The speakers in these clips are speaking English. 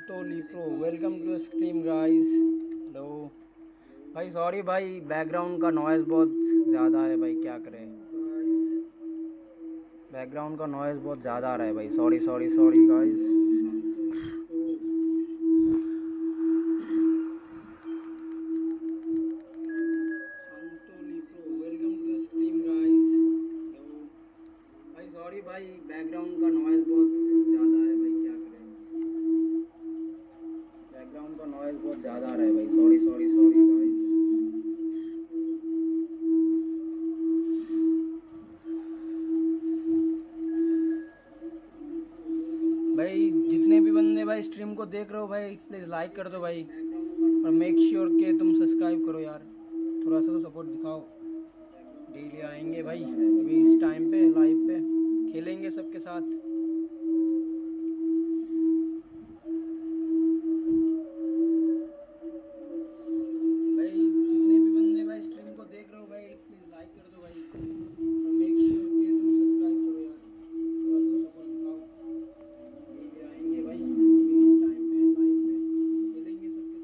Totally pro. Welcome to the stream guys. Hello भाई, sorry भाई, background का noise बहुत ज़्यादा है भाई, क्या करें। बैकग्राउंड का नॉइज़ बहुत ज़्यादा आ रहा है भाई, सॉरी सॉरी सॉरी गाइस। भाई सॉरी भाई, बैकग्राउंड का नॉइज़ बहुत ज़्यादा है भाई, क्या करें। बैकग्राउंड का नॉइज़ बहुत ज़्यादा आ रहा है भाई, सॉरी सॉरी सॉरी गाइस। भाई जितने भी बंदे भाई स्ट्रीम को देख रहे हो भाई, प्लीज़ लाइक कर दो भाई, और मेक श्योर कि तुम सब्सक्राइब करो यार, थोड़ा सा तो सपोर्ट दिखाओ। डेली आएंगे भाई अभी इस टाइम पे लाइव पे, खेलेंगे सबके साथ। भाई जितने भी बंदे भाई स्ट्रीम को देख रहे हो भाई, प्लीज़ लाइक कर दो भाई, और मेक श्योर कि तुम सब्सक्राइब करो यार, थोड़ा सा तो सपोर्ट दिखाओ। डेली आएंगे भाई अभी इस टाइम पे लाइव पे, खेलेंगे सबके साथ।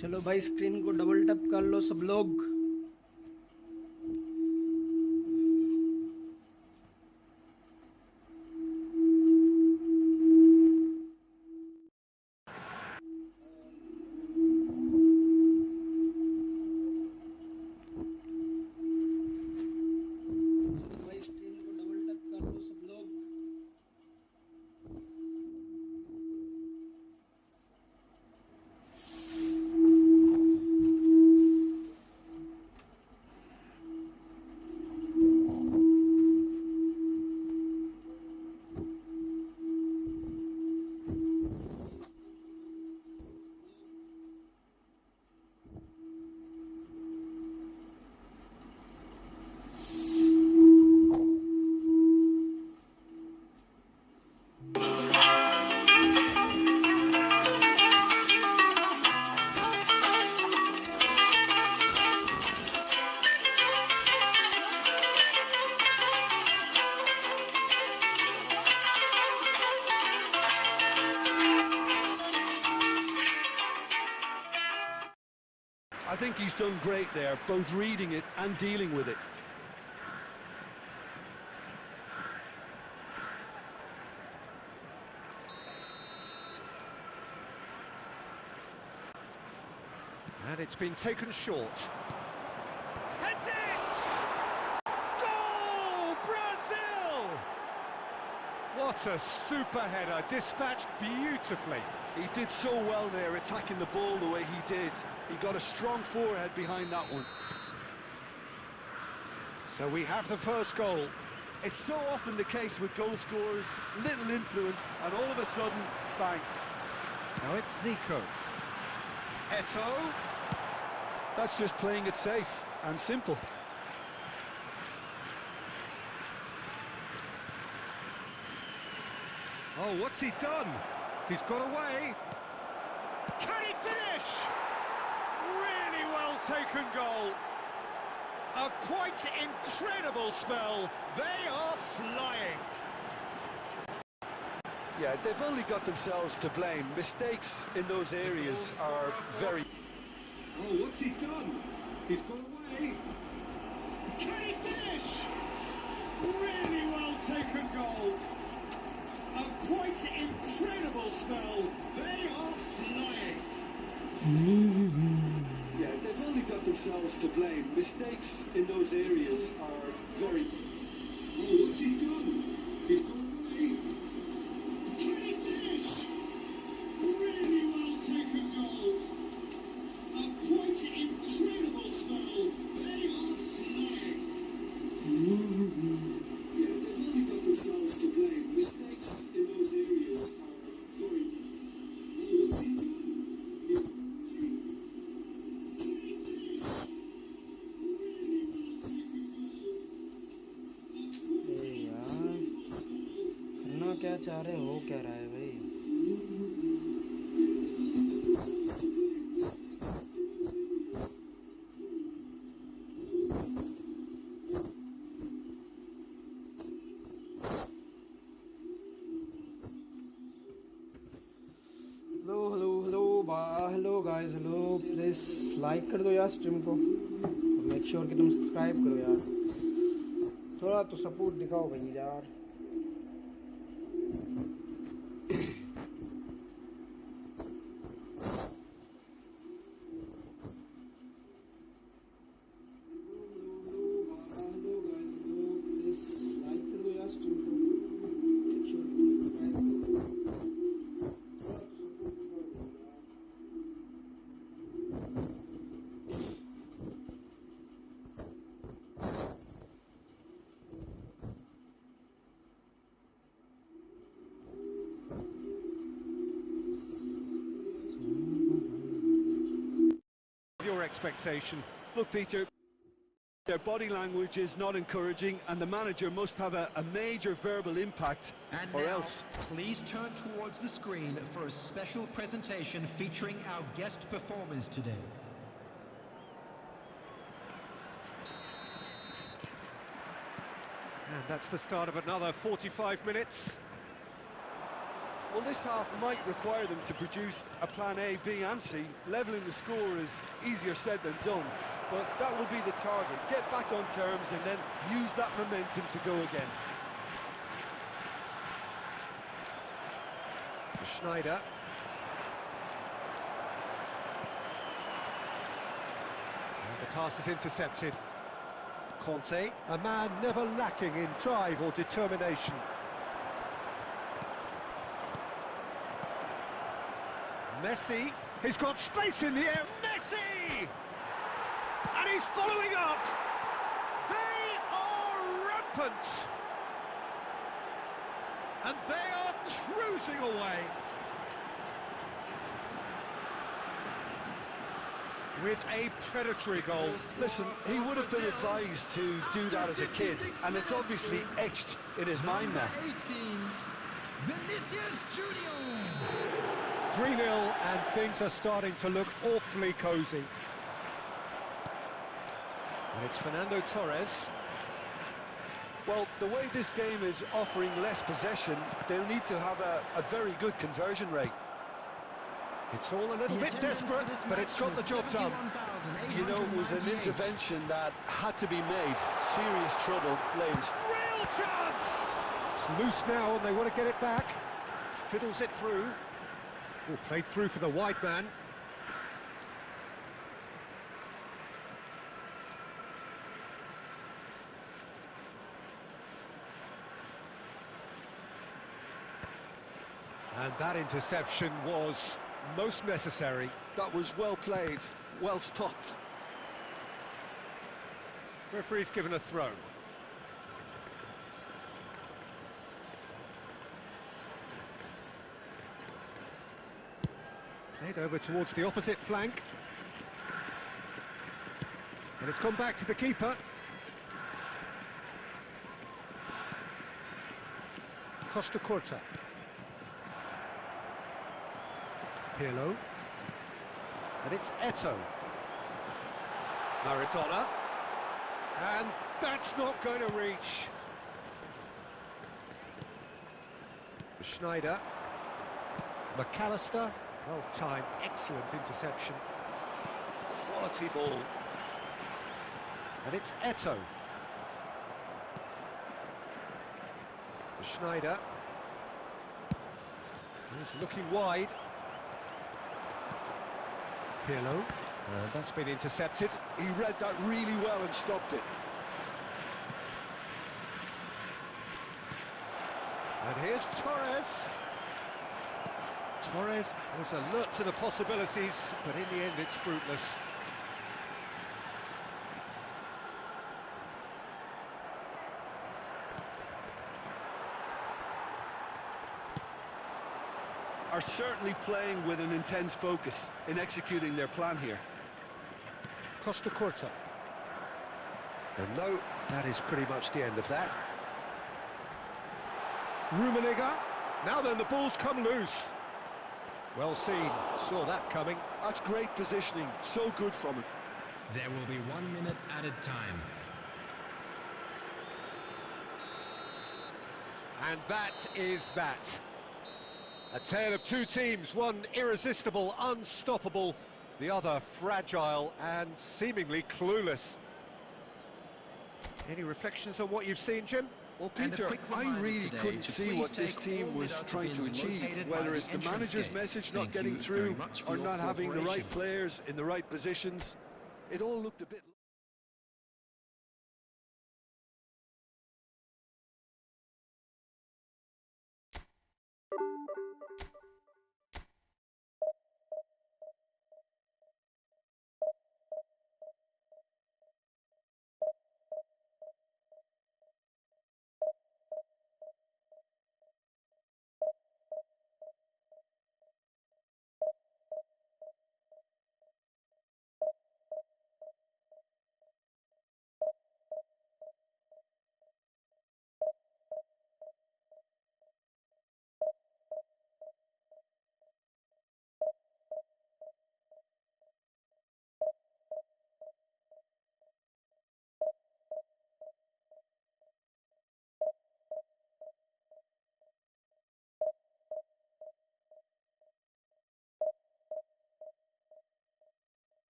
चलो भाई स्क्रीन को डबल टैप कर लो सब लोग। भाई स्क्रीन को डबल टैप कर लो सब लोग। I think he's done great there, both reading it and dealing with it. And it's been taken short. Heads it! Goal, Brazil! What a super header, dispatched beautifully. He did so well there, attacking the ball the way he did. He got a strong forehead behind that one. So we have the first goal. It's so often the case with goal scorers, little influence, and all of a sudden, bang. Now it's Zico. Eto. That's just playing it safe and simple. Oh, what's he done? He's got away. Can he finish? Really well taken goal. A quite incredible spell. They are flying. Yeah, they've only got themselves to blame. Mistakes in those areas are very... Oh, what's he done? He's got away. Can he finish? Really well taken goal. A quite incredible spell. They are flying. Yeah, they've only got themselves to blame. Mistakes in those areas are very... Oh, what's he done? He's got away. Can he finish? Really well taken goal. चाह रहे हो क्या रहा है भाई? Hello guys, hello, please like कर दो यार स्ट्रीम को, मेक श्योर कि तुम सब्सक्राइब करो यार, थोड़ा तो सपोर्ट दिखाओ भाई यार। Expectation. Look, Peter, their body language is not encouraging, and the manager must have a major verbal impact, and or now, else. Please turn towards the screen for a special presentation featuring our guest performers today. And that's the start of another 45 minutes. Well, this half might require them to produce a plan A, B and C. Levelling the score is easier said than done, but that will be the target. Get back on terms and then use that momentum to go again. Schneider. And the pass is intercepted. Conte, a man never lacking in drive or determination. Messi, he's got space in the air, Messi! And he's following up! They are rampant! And they are cruising away! With a predatory goal. Listen, he would have been advised to do that as a kid, and it's obviously etched in his mind now. 3-0, and things are starting to look awfully cosy. And it's Fernando Torres. Well, the way this game is offering less possession, they'll need to have a very good conversion rate. It's all a little bit desperate, but it's got the job done. You know, it was an intervention that had to be made. Serious trouble, Lanes. Real chance! It's loose now, and they want to get it back. Fiddles it through. Oh, played through for the wide man. And that interception was most necessary. That was well played, well stopped. Referee's given a throw. Played over towards the opposite flank. And it's come back to the keeper. Costa Curta. Pirlo. And it's Eto'o. Maradona. And that's not going to reach. Schneider. McAllister. Well timed, excellent interception. Quality ball. And it's Eto'o. Schneider. He's looking wide. Pirlo. And that's been intercepted. He read that really well and stopped it. And here's Torres. Torres was alert to the possibilities, but in the end it's fruitless. Are certainly playing with an intense focus in executing their plan here. Costa Curta. And no, that is pretty much the end of that. Rummenigge. Now then, the ball's come loose. Well seen, saw that coming. That's great positioning, so good from him. There will be 1 minute added time. And that is that. A tale of two teams, one irresistible, unstoppable, the other fragile and seemingly clueless. Any reflections on what you've seen, Jim? Well, And a Peter, quick I reminder really today couldn't to see please what this take team all was without trying to bins achieve, located by whether the it's the entrance manager's gates. message Thank not getting you through very much for or your not having the right cooperation. players in the right positions. It all looked a bit...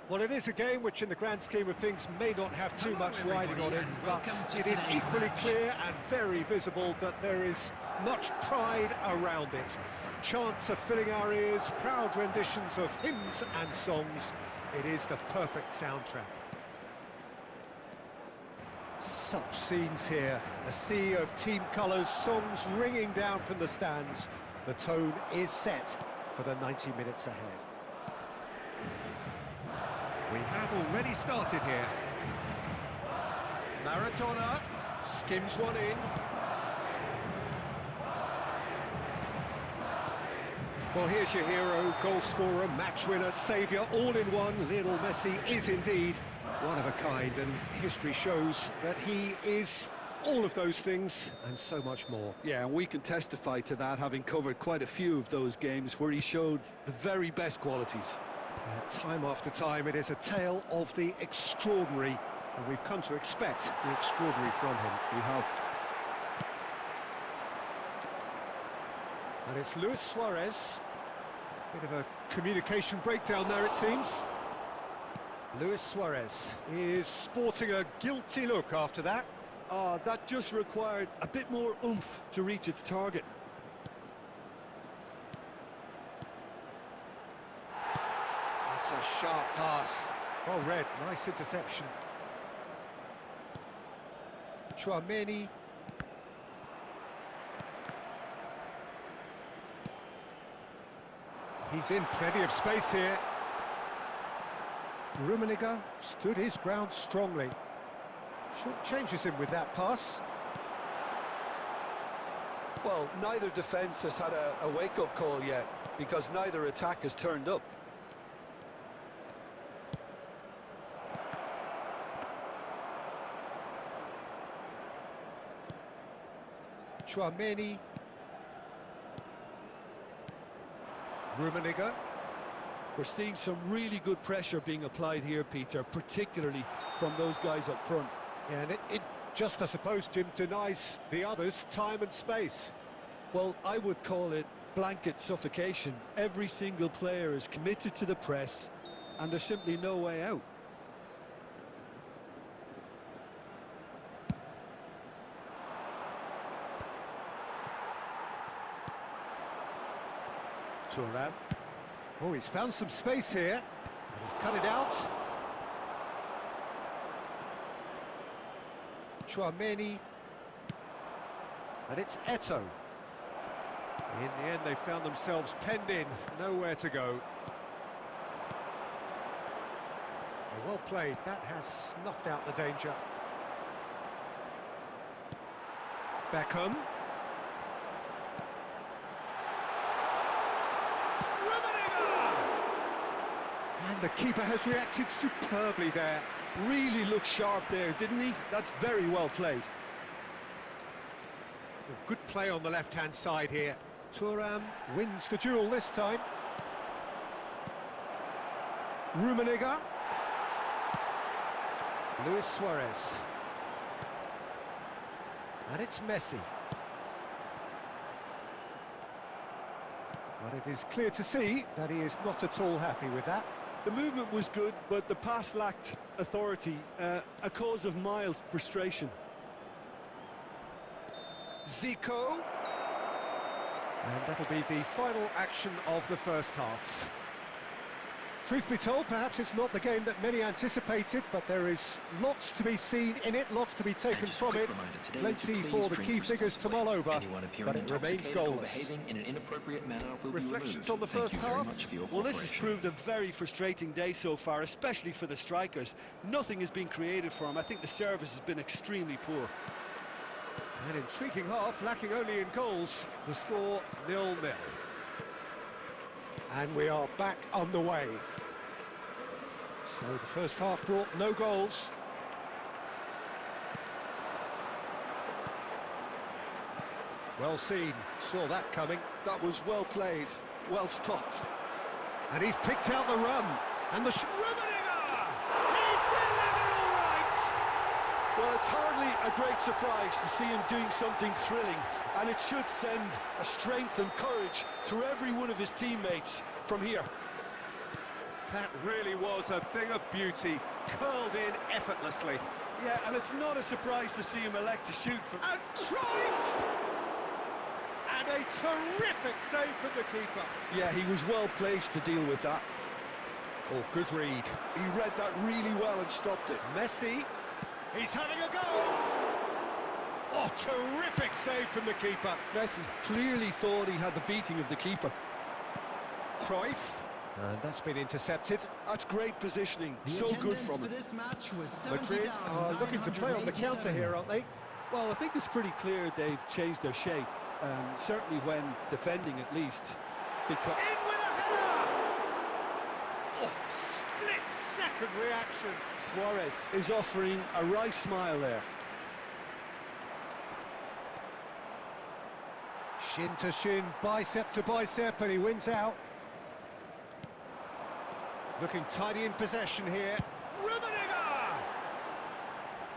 Well, it is a game which in the grand scheme of things may not have too Hello, much riding on everybody, it, and but welcome to it is today's equally match. clear and very visible that there is much pride around it. Chants are filling our ears, proud renditions of hymns and songs. It is the perfect soundtrack. Such scenes here, a sea of team colours, songs ringing down from the stands. The tone is set for the 90 minutes ahead. We have already started here. Maradona skims one in. Well, here's your hero, goal scorer, match winner, saviour, all in one. Lionel Messi is indeed one of a kind, and history shows that he is all of those things and so much more. Yeah, and we can testify to that, having covered quite a few of those games where he showed the very best qualities. Time after time, it is a tale of the extraordinary and we've come to expect the extraordinary from him. We have. And it's Luis Suarez. Bit of a communication breakdown there, it seems. Luis Suarez is sporting a guilty look after that. That just required a bit more oomph to reach its target. That's a sharp pass. Well read, nice interception. Chouameni. He's in plenty of space here. Rummenigge stood his ground strongly. Short changes him with that pass. Well, neither defence has had a wake-up call yet, because neither attack has turned up. Chouameni. Rummenigge. We're seeing some really good pressure being applied here, Peter, particularly from those guys up front. Yeah, and it just, I suppose, Jim, denies the others time and space. Well, I would call it blanket suffocation. Every single player is committed to the press, and there's simply no way out. Thuram. Oh, he's found some space here. And he's cut it out. Chouameni. And it's Eto'o. In the end, they found themselves penned in. Nowhere to go. Well played. That has snuffed out the danger. Beckham. And the keeper has reacted superbly there. Really looked sharp there, didn't he? That's very well played. Good play on the left-hand side here. Thuram wins the duel this time. Rummenigge. Luis Suarez. And it's Messi. But it is clear to see that he is not at all happy with that. The movement was good, but the pass lacked authority, a cause of mild frustration. Zico. And that'll be the final action of the first half. Truth be told, perhaps it's not the game that many anticipated, but there is lots to be seen in it, lots to be taken from it. Plenty for the key figures to mull over, but it remains goalless. Reflections on the first half? Well, this has proved a very frustrating day so far, especially for the strikers. Nothing has been created for them. I think the service has been extremely poor. An intriguing half, lacking only in goals. The score 0-0. And we are back on the way. So the first half brought no goals. Well seen, saw that coming. That was well played, well stopped. And he's picked out the run. And the Rummenigge! He's delivered all right! Well, it's hardly a great surprise to see him doing something thrilling, and it should send a strength and courage through every one of his teammates from here. That really was a thing of beauty, curled in effortlessly. Yeah, and it's not a surprise to see him elect to shoot from... And Cruyff! And a terrific save from the keeper. Yeah, he was well placed to deal with that. Oh, good read. He read that really well and stopped it. Messi, he's having a go! Oh, terrific save from the keeper. Messi clearly thought he had the beating of the keeper. Cruyff. And that's been intercepted. That's great positioning, so good from him. Madrid are looking to play on the counter here, aren't they? Well, I think it's pretty clear they've changed their shape, certainly when defending at least. Because in with a header! Oh, split-second reaction. Suarez is offering a wry smile there. Shin to shin, bicep to bicep, and he wins out. Looking tidy in possession here. Rummenigge!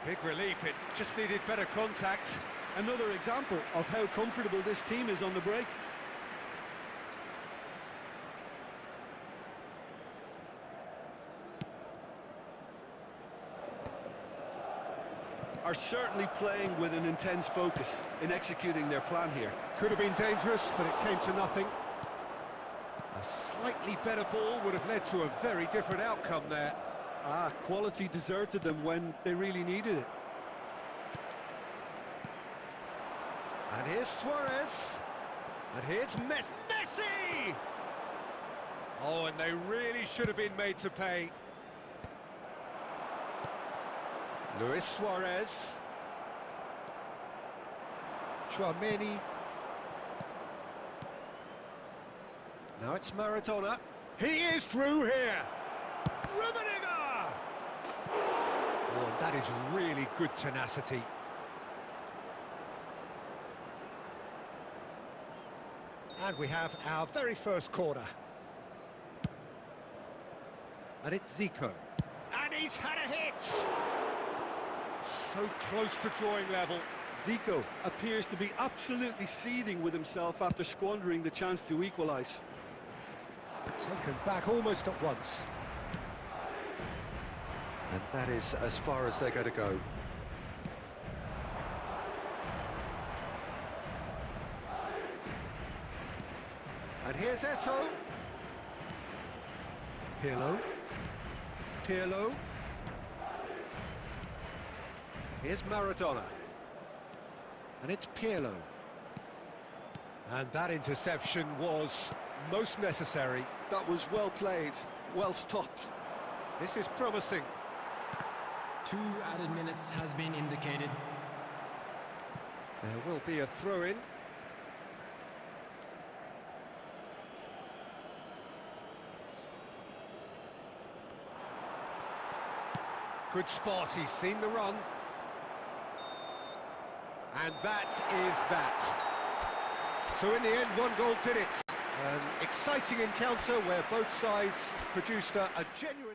Big relief, it just needed better contact. Another example of how comfortable this team is on the break. Are certainly playing with an intense focus in executing their plan here. Could have been dangerous, but it came to nothing. A slightly better ball would have led to a very different outcome there. Quality deserted them when they really needed it. And here's Suarez. And here's Messi! Oh, and they really should have been made to pay. Luis Suarez. Tchouaméni. Now it's Maradona. He is through here. Rummenigge! Oh, and that is really good tenacity. And we have our very first corner. And it's Zico. And he's had a hit! So close to drawing level. Zico appears to be absolutely seething with himself after squandering the chance to equalise. Taken back almost at once. And that is as far as they're going to go. And here's Eto'o. Pirlo. Pirlo. Here's Maradona. And it's Pirlo. And that interception was most necessary. That was well played, well stopped. This is promising. 2 added minutes has been indicated. There will be a throw-in. Good spot, he's seen the run. And that is that. So in the end, 1 goal did it. An exciting encounter where both sides produced a genuine...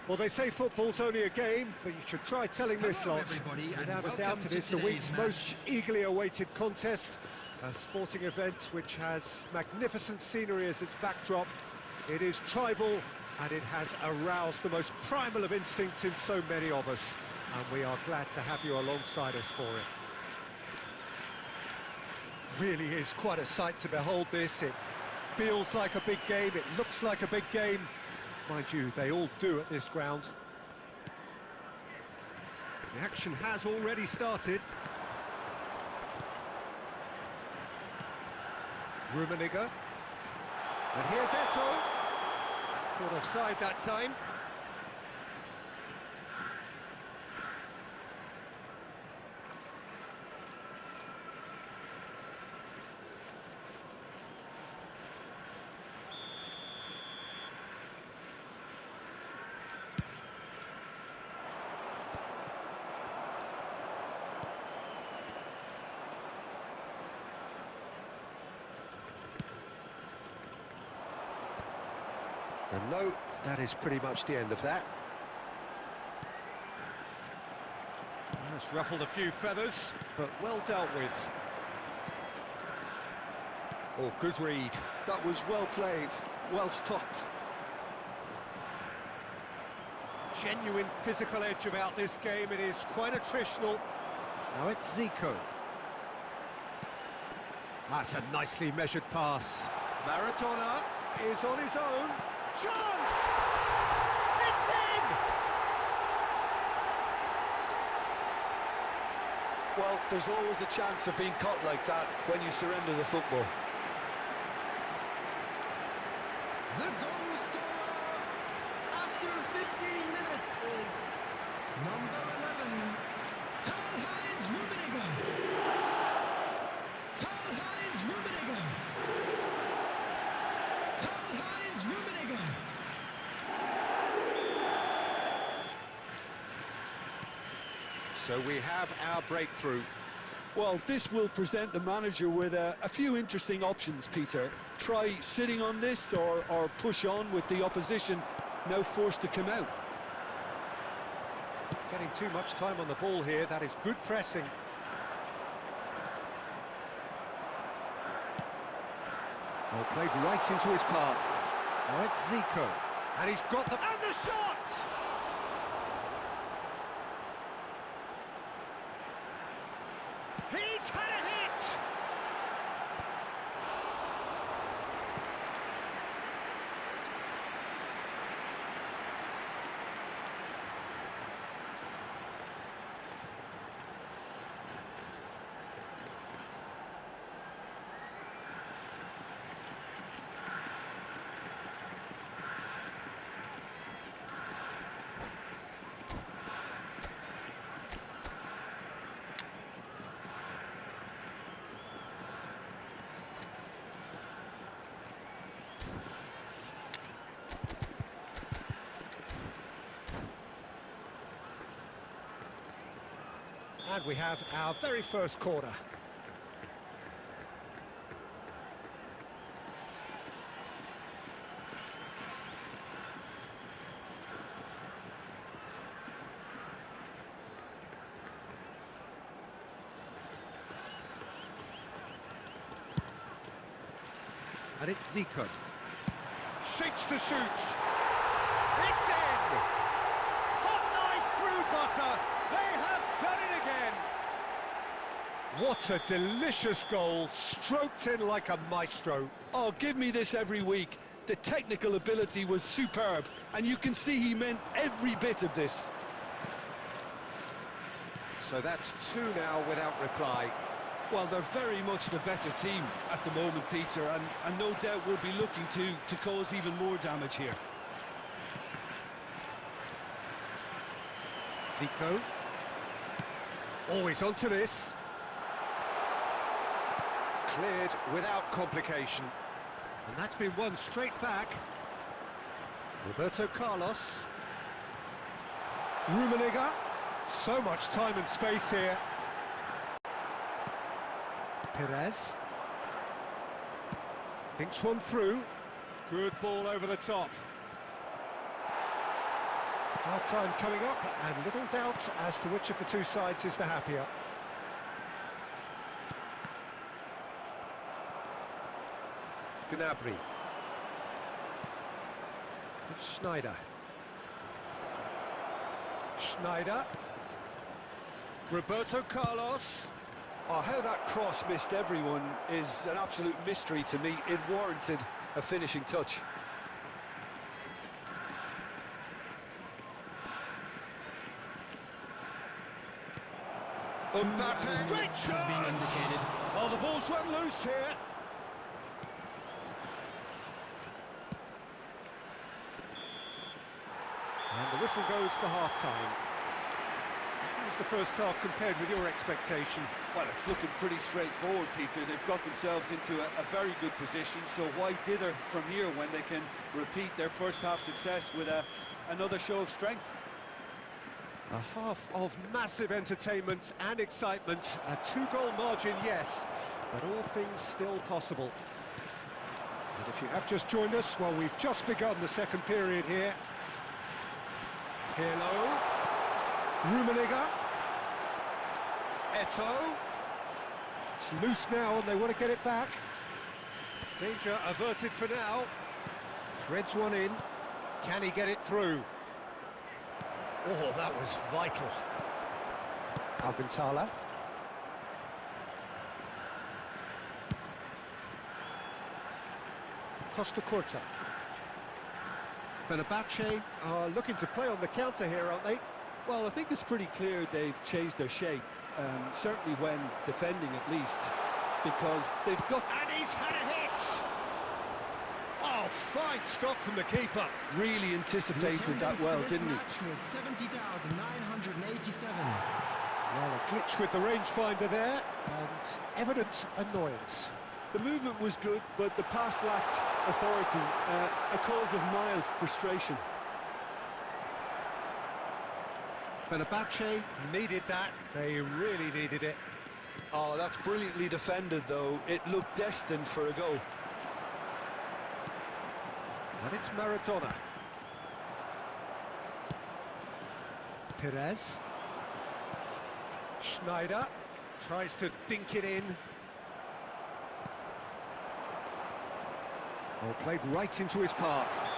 Well, they say football's only a game, but you should try telling this Hello, lot. everybody, and Without a welcome doubt, it to is the today's week's match. most eagerly awaited contest. A sporting event which has magnificent scenery as its backdrop. It is tribal, and it has aroused the most primal of instincts in so many of us. And we are glad to have you alongside us for it. Really is quite a sight to behold this. It feels like a big game, it looks like a big game. Mind you, they all do at this ground. The action has already started. Rummenigge. And here's Eto. Caught offside that time. And no, that is pretty much the end of that. That's ruffled a few feathers, but well dealt with. Oh, good read. That was well played, well stopped. Genuine physical edge about this game. It is quite attritional. Now it's Zico. That's a nicely measured pass. Maradona is on his own. Chance! It's in! Well, there's always a chance of being caught like that when you surrender the football. The goal scorer after 15 minutes is number 11, Karl-Heinz Rummenigge. Karl-Heinz Rummenigge. Karl-Heinz Rummenigge. So we have our breakthrough. Well, this will present the manager with a few interesting options, Peter. Try sitting on this or push on with the opposition now forced to come out. Getting too much time on the ball here. That is good pressing. Well, played right into his path. Now it's Zico. And he's got the... And the shot! He's had a hit! And we have our very first corner. And it's Zico. Shapes to shoot. It's in! Hot knife through butter. They have done it again. What a delicious goal, stroked in like a maestro. Oh, give me this every week. The technical ability was superb, and you can see he meant every bit of this. So that's two now without reply. Well, they're very much the better team at the moment, Peter, and no doubt will be looking to cause even more damage here. Zico. Always onto this. Cleared without complication. And that's been won straight back. Roberto Carlos. Rummenigge. So much time and space here. Perez. Thinks one through. Good ball over the top. Half-time coming up, and little doubt as to which of the two sides is the happier. Gnabry. It's Schneider. Schneider. Roberto Carlos. Oh, how that cross missed everyone is an absolute mystery to me. It warranted a finishing touch. Mbappe, great chance! Oh, the ball's run loose here. And the whistle goes for half-time. How was the first half compared with your expectation? Well, it's looking pretty straightforward, Peter. They've got themselves into a very good position, so why dither from here when they can repeat their first half success with another show of strength? A half of massive entertainment and excitement. A two-goal margin, yes, but all things still possible. And if you have just joined us, well, we've just begun the second period here. Pirlo, Rummenigge, Eto'o. It's loose now and they want to get it back. Danger averted for now. Threads one in. Can he get it through? Oh, that was vital. Alcantara. Costa Curta. Fenerbahce are looking to play on the counter here, aren't they? Well, I think it's pretty clear they've changed their shape, certainly when defending at least, because they've got... And he's had a hit! Oh, fine stop from the keeper. Really anticipated that well, didn't he? Was 70,987. Well, a glitch with the rangefinder there, and evident annoyance. The movement was good, but the pass lacked authority, a cause of mild frustration. Fenerbahce needed that, they really needed it. Oh, that's brilliantly defended, though. It looked destined for a goal. And it's Maradona. Perez. Schneider tries to dink it in. Oh, played right into his path.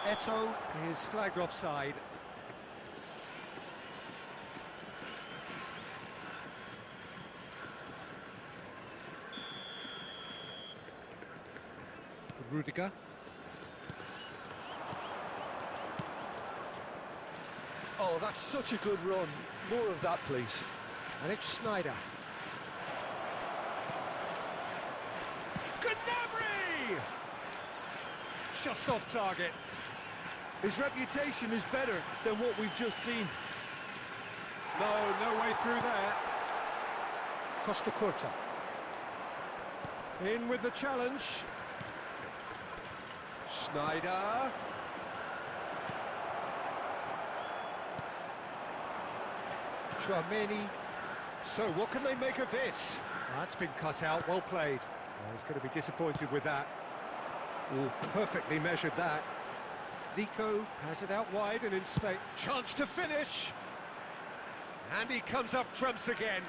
Eto'o is flagged offside. Rudiger. Oh, that's such a good run. More of that, please. And it's Schneider. Gnabry! Just off target. His reputation is better than what we've just seen. No way through there. Costa Curta. In with the challenge. Schneider. Tchouaméni. So what can they make of this? That's been cut out, well played. Oh, he's going to be disappointed with that. Oh, perfectly measured that. Zico has it out wide and in space. Chance to finish. And he comes up trumps again.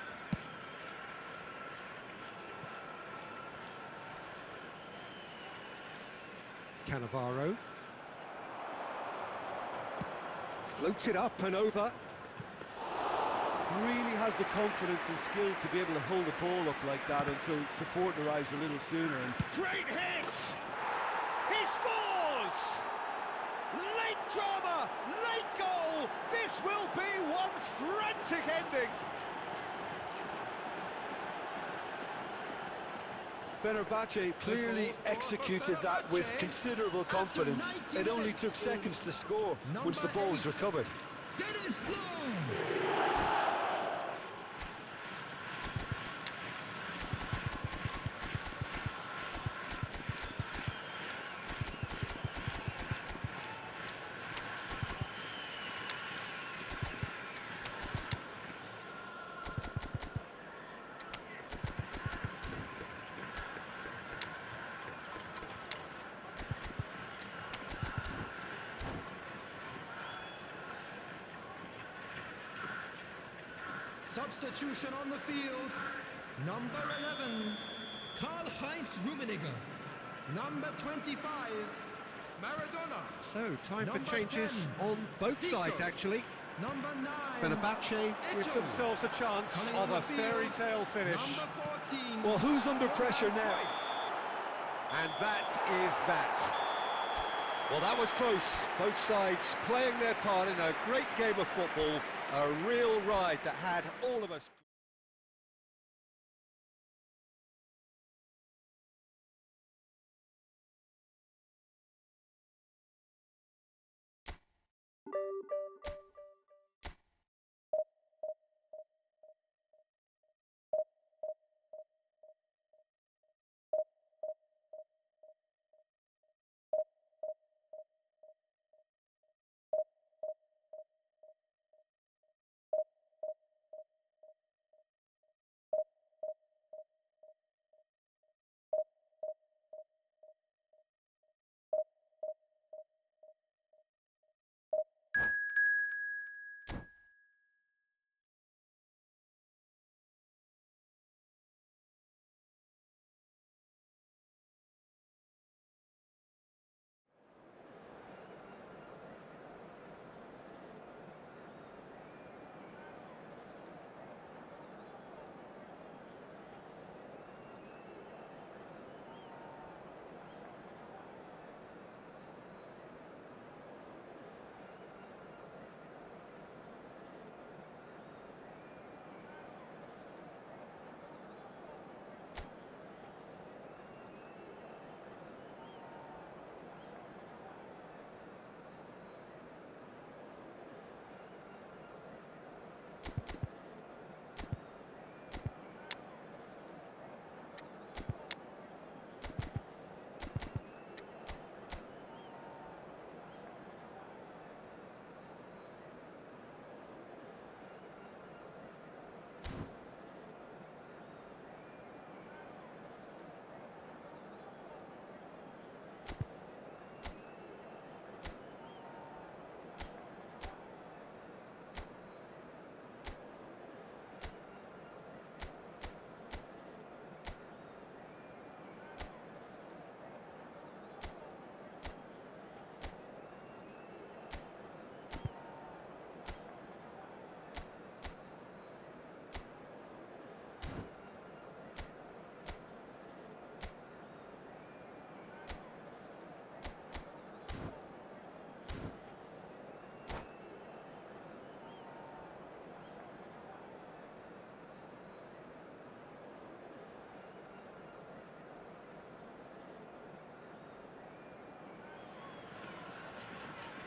Cannavaro. Floats it up and over. Really has the confidence and skill to be able to hold the ball up like that until support arrives a little sooner. And Great hit! He scores! Late drama, late goal! This will be one frantic ending! Fenerbahce clearly executed that with considerable confidence. It only took seconds to score once the ball was recovered. Substitution on the field. Number 11, Karl-Heinz Rummenigge. Number 25, Maradona. So, time for Number changes 10, on both Zico. sides, actually. Number 9, Fenerbahce give Eto'o. themselves a chance Coming of on a the field, fairy tale finish. Number 14. Well, who's under pressure now? And that is that. Well, that was close. Both sides playing their part in a great game of football. A real ride that had all of us.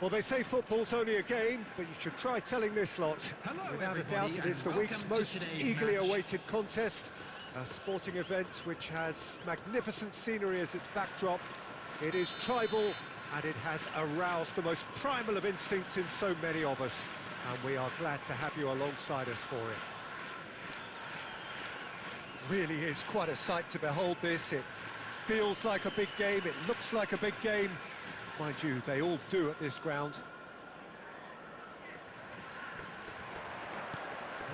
Well, they say football's only a game, but you should try telling this lot. Hello, Without a everybody, doubt, it is and the week's welcome to most today's eagerly match. awaited contest. A sporting event which has magnificent scenery as its backdrop. It is tribal, and it has aroused the most primal of instincts in so many of us. And we are glad to have you alongside us for it. Really is quite a sight to behold this. It feels like a big game, it looks like a big game. Mind you, they all do at this ground.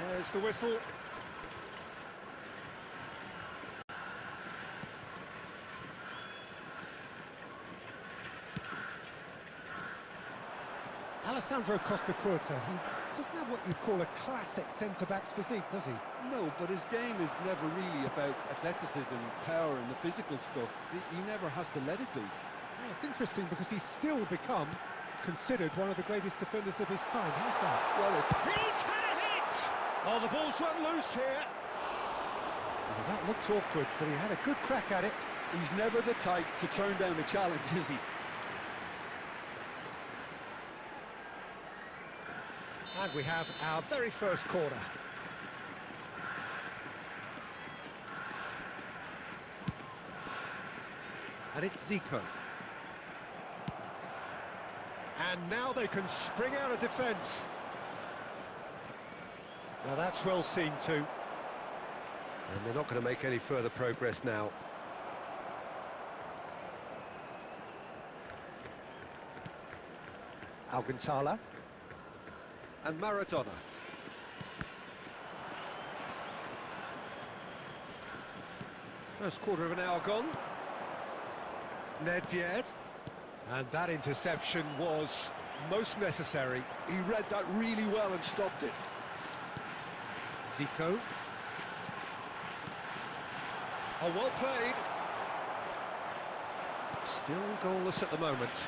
There's the whistle. Alessandro Costa-Curta, he doesn't have what you'd call a classic centre-back's physique, does he? No, but his game is never really about athleticism, power and the physical stuff. He never has to let it be. Well, it's interesting because he's still become considered one of the greatest defenders of his time. How's that? Well, it's... He's had a hit! Oh, the ball's run loose here. Well, that looked awkward, but he had a good crack at it. He's never the type to turn down a challenge, is he? And we have our very first corner. And it's Zico. And now they can spring out of defence. Now that's well seen too. And they're not going to make any further progress now. Alcantara. And Maradona. First quarter of an hour gone. Nedved. And that interception was most necessary. He read that really well and stopped it. Zico. Oh, well played. Still goalless at the moment.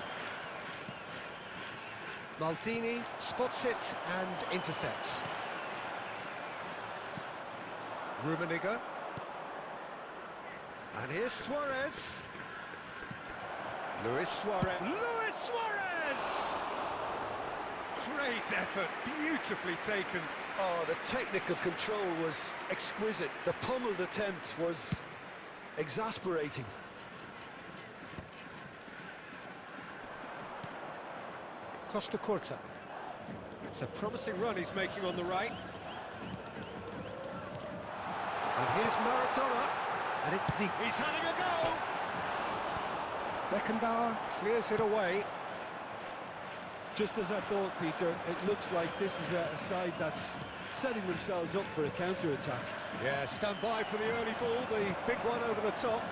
Maldini spots it and intercepts. Rummenigge. And here's Suarez. Luis Suarez. Luis Suarez! Great effort, beautifully taken. Oh, the technical control was exquisite. The pummeled attempt was exasperating. Costa Curta. It's a promising run he's making on the right. And here's Maradona. And it's Zico. He's having a go! Beckenbauer clears it away. Just as I thought, Peter, it looks like this is a side that's setting themselves up for a counter-attack. Yeah, stand by for the early ball, the big one over the top.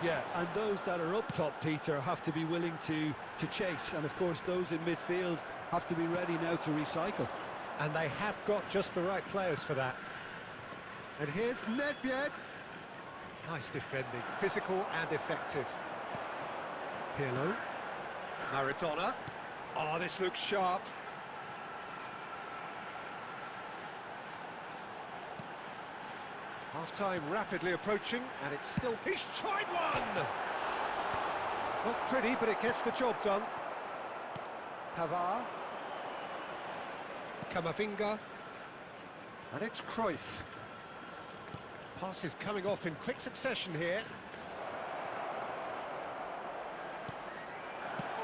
Yeah, and those that are up top, Peter, have to be willing to chase. And, of course, those in midfield have to be ready now to recycle. And they have got just the right players for that. And here's Nedved. Nice defending, physical and effective. Pirlo. Maradona. Oh, this looks sharp. Half-time rapidly approaching, and it's still... He's tried one! Not pretty, but it gets the job done. Pavard. Camavinga. And it's Cruyff. Passes coming off in quick succession here.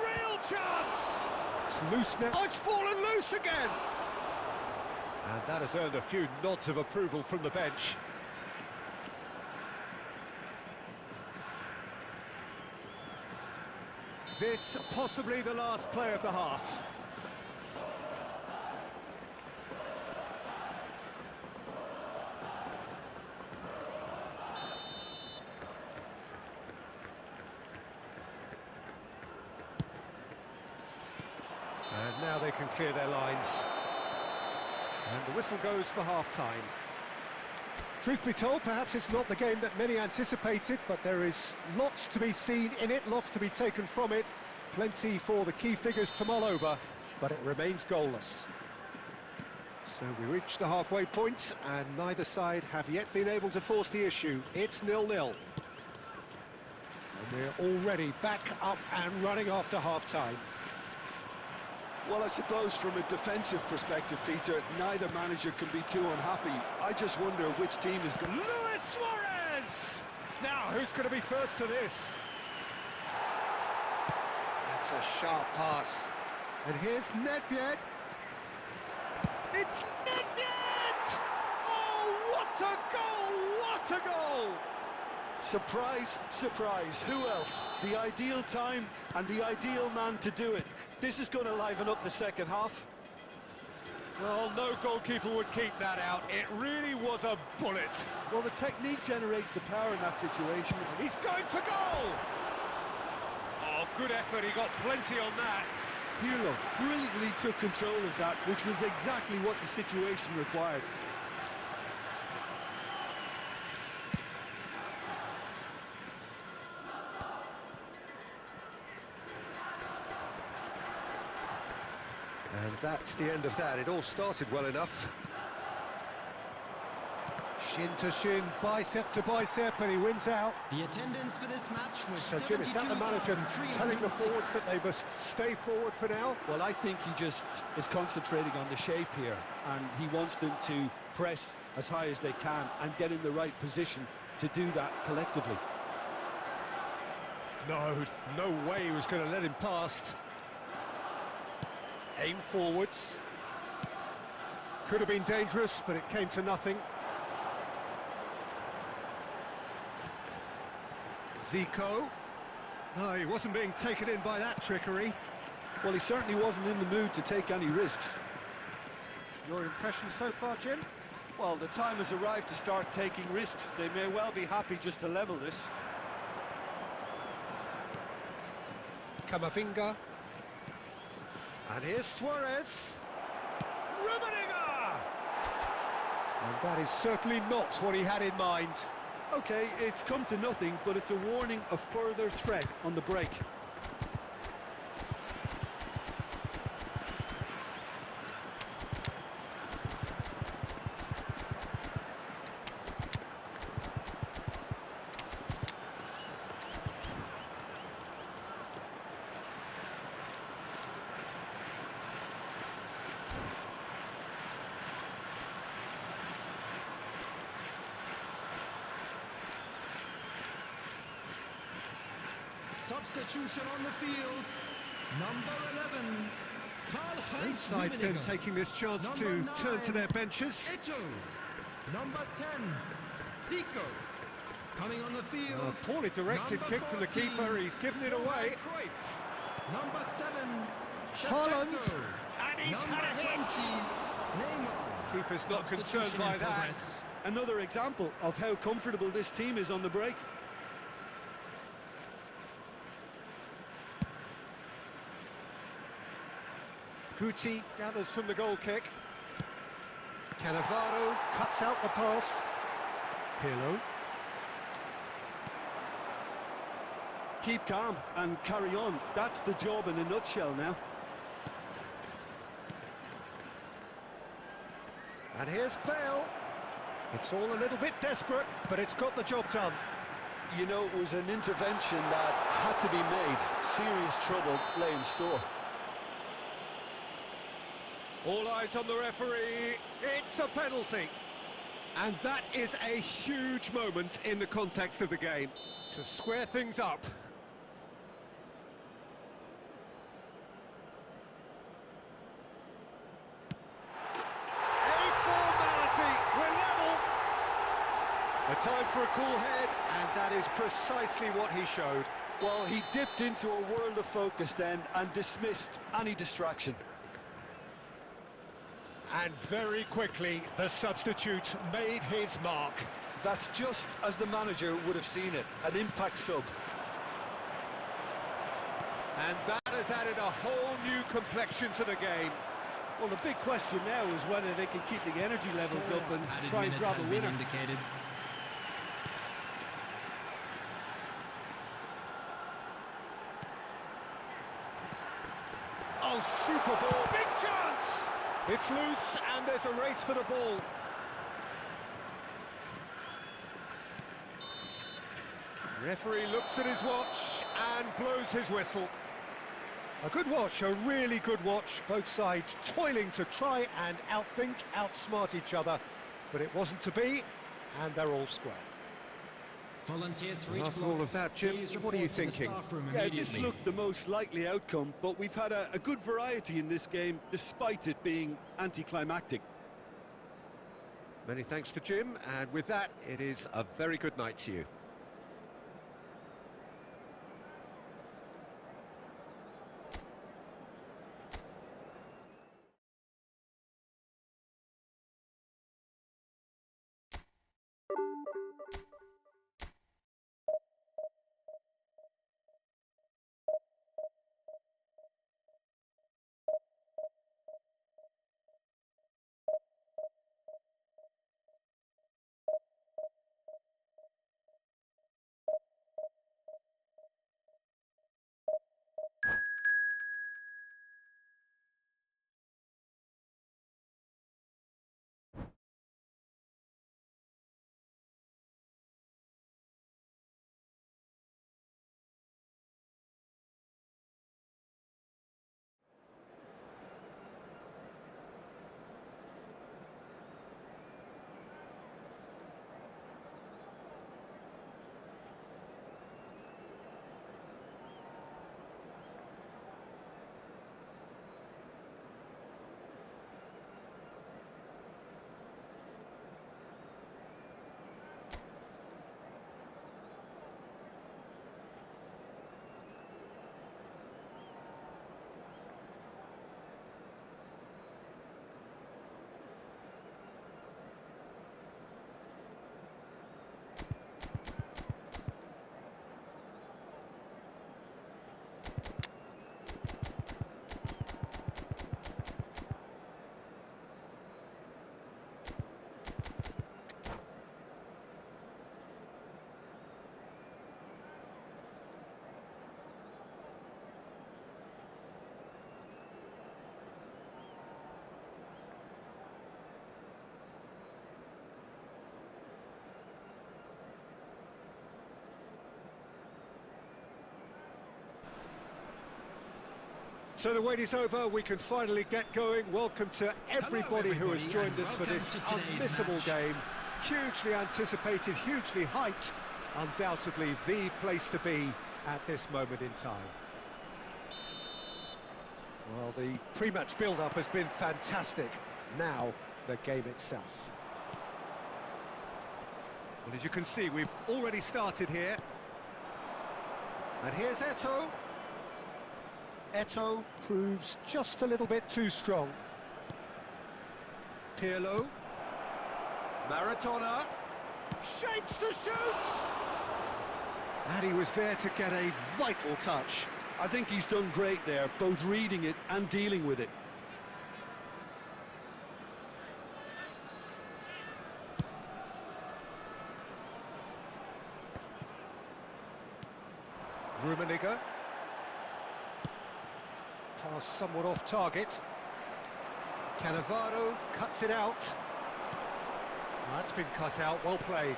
Real chance! It's loose now. Oh, it's fallen loose again! And that has earned a few nods of approval from the bench. This possibly the last play of the half. And now they can clear their lines. And the whistle goes for half-time. Truth be told, perhaps it's not the game that many anticipated, but there is lots to be seen in it, lots to be taken from it. Plenty for the key figures to mull over, but it remains goalless. So we reach the halfway point, and neither side have yet been able to force the issue. It's 0-0. And we're already back up and running after half-time. Well, I suppose from a defensive perspective, Peter, neither manager can be too unhappy. I just wonder which team is going to... Luis Suarez! Now, who's going to be first to this? That's a sharp pass. And here's Nedved. It's Nedved! Oh, what a goal! What a goal! Surprise, surprise. Who else? The ideal time and the ideal man to do it. This is going to liven up the second half. Well, no goalkeeper would keep that out. It really was a bullet. Well, the technique generates the power in that situation. He's going for goal! Oh, good effort. He got plenty on that. Pirlo brilliantly took control of that, which was exactly what the situation required. And that's the end of that. It all started well enough. Shin to shin, bicep to bicep, and he wins out. The attendance for this match was So, Jim, is that the manager telling the forwards that they must stay forward for now? Well, I think he just is concentrating on the shape here, and he wants them to press as high as they can and get in the right position to do that collectively. No way he was going to let him past. Aim forwards. Could have been dangerous, but it came to nothing. Zico. No, he wasn't being taken in by that trickery. Well, he certainly wasn't in the mood to take any risks. Your impression so far, Jim? Well, the time has arrived to start taking risks. They may well be happy just to level this. Camavinga. And here's Suarez. Rummenigge! And that is certainly not what he had in mind. Okay, it's come to nothing, but it's a warning of further threat on the break. Substitution on the field. Number 11. Both sides then taking this chance to turn to their benches. Ito. Number 10. Zico. Coming on the field. A poorly directed Number kick from the 14, keeper, he's given it Johan away. Cruyff. Number 7. Haaland. Shevchenko. And he's Number had a hit. 20, Neymar. Keeper's not concerned Substitution by in that. progress. Another example of how comfortable this team is on the break. Guti gathers from the goal kick. Cannavaro cuts out the pass. Pirlo. Keep calm and carry on. That's the job in a nutshell now. And here's Bale. It's all a little bit desperate, but it's got the job done. You know, it was an intervention that had to be made. Serious trouble lay in store. All eyes on the referee. It's a penalty. And that is a huge moment in the context of the game to square things up. A formality. We're level. A time for a cool head, and that is precisely what he showed. Well, he dipped into a world of focus then and dismissed any distraction. And very quickly, the substitute made his mark. That's just as the manager would have seen it, an impact sub. And that has added a whole new complexion to the game. Well, the big question now is whether they can keep the energy levels up and Added try and minutes grab has a been winner. indicated. Oh, super ball. Big chance! It's loose, and there's a race for the ball. Referee looks at his watch and blows his whistle. A good watch, a really good watch. Both sides toiling to try and outthink, outsmart each other. But it wasn't to be, and they're all square. Volunteers for each After block. all of that, Jim, Please what are you report to the thinking? staff room Yeah, this immediately. looked the most likely outcome, but we've had a good variety in this game, despite it being anticlimactic. Many thanks to Jim, and with that, it is a very good night to you. So the wait is over, we can finally get going. Welcome to everybody who has joined us for this unmissable game. Hugely anticipated, hugely hyped, undoubtedly the place to be at this moment in time. Well, the pre-match build-up has been fantastic. Now, the game itself. Well, as you can see, we've already started here. And here's Eto'o. Eto'o proves just a little bit too strong. Pirlo. Maradona. Shapes to shoot! And he was there to get a vital touch. I think he's done great there, both reading it and dealing with it. Rummenigge. Pass somewhat off target. Cannavaro cuts it out. That's been cut out, well played.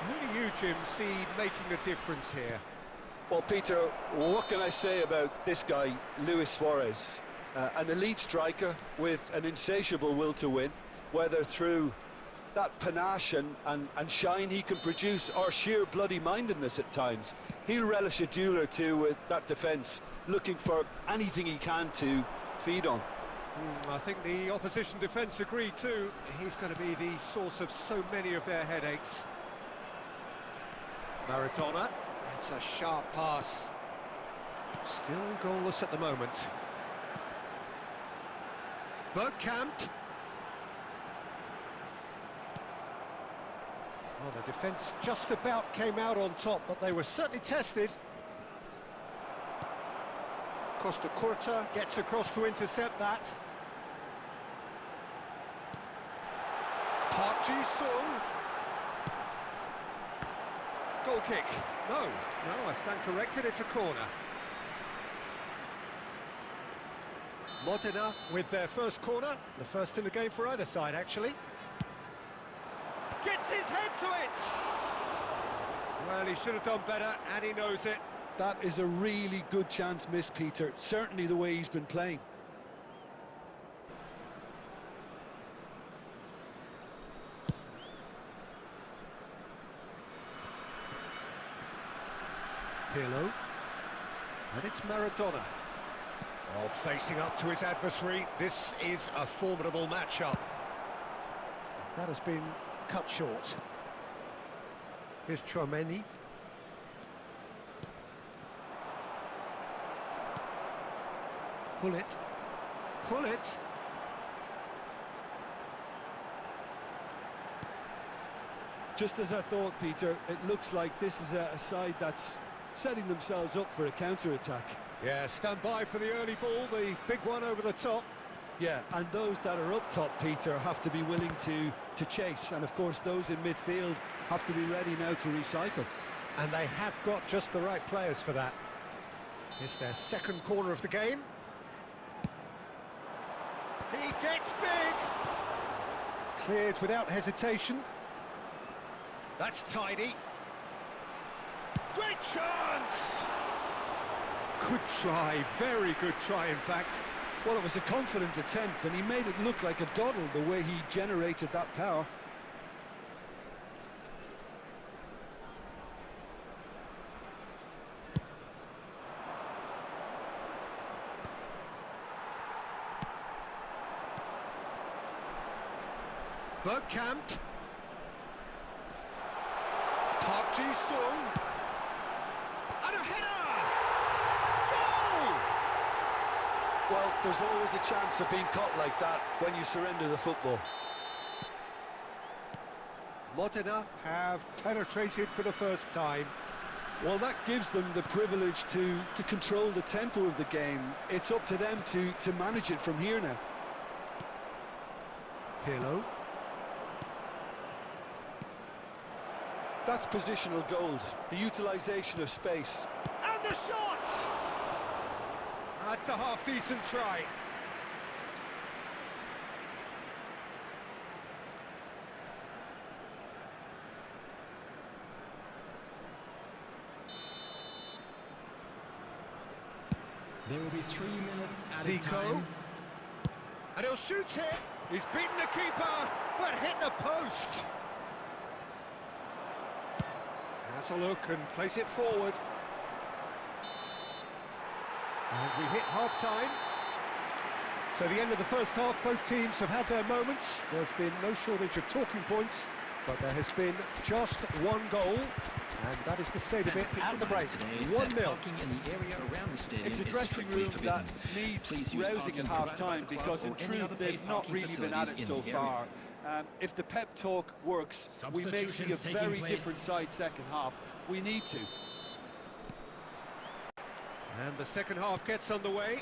Who do you, Jim, see making a difference here? Well, Peter, what can I say about this guy, Luis Suarez? An elite striker with an insatiable will to win, whether through that panache and shine he can produce, or sheer bloody-mindedness at times. He'll relish a duel or two with that defence, looking for anything he can to feed on. I think the opposition defence agreed too. He's going to be the source of so many of their headaches. Maradona. That's a sharp pass. Still goalless at the moment. Bergkamp. Well, the defence just about came out on top, but they were certainly tested. Costa Curta gets across to intercept that. Park Ji-sung. Goal kick. No, I stand corrected, it's a corner. Modena with their first corner, the first in the game for either side, actually. Gets his head to it! Well, he should have done better, and he knows it. That is a really good chance missed, Peter, certainly the way he's been playing. Pirlo, and it's Maradona. Oh, facing up to his adversary, this is a formidable matchup. That has been cut short. Here's Tchouaméni. Pull it. Pull it. Just as I thought, Peter, it looks like this is a side that's setting themselves up for a counter-attack. Yeah, stand by for the early ball, the big one over the top. Yeah, and those that are up top, Peter, have to be willing to chase. And, of course, those in midfield have to be ready now to recycle. And they have got just the right players for that. It's their second corner of the game. He gets big! Cleared without hesitation. That's tidy. Great chance! Good try, very good try, in fact. Well, it was a confident attempt, and he made it look like a doddle the way he generated that power. Bergkamp. Park Ji-sung. And a header! Goal! Well, there's always a chance of being caught like that when you surrender the football. Modena have penetrated for the first time. Well, that gives them the privilege to control the tempo of the game. It's up to them to manage it from here now. Pirlo. That's positional gold, the utilisation of space. And the shot! That's a half-decent try. There will be 3 minutes added Zico. time. And he'll shoot it. He's beaten the keeper, but hit the post. Has a look and place it forward. And we hit half-time. So the end of the first half, both teams have had their moments. There's been no shortage of talking points, but there has been just one goal, and that is the state of it at the break. 1-0. It's a dressing room that needs rousing at half-time because in truth they've not really been at it so far. If the pep talk works, we may see a very different side second half. We need to. And the second half gets underway.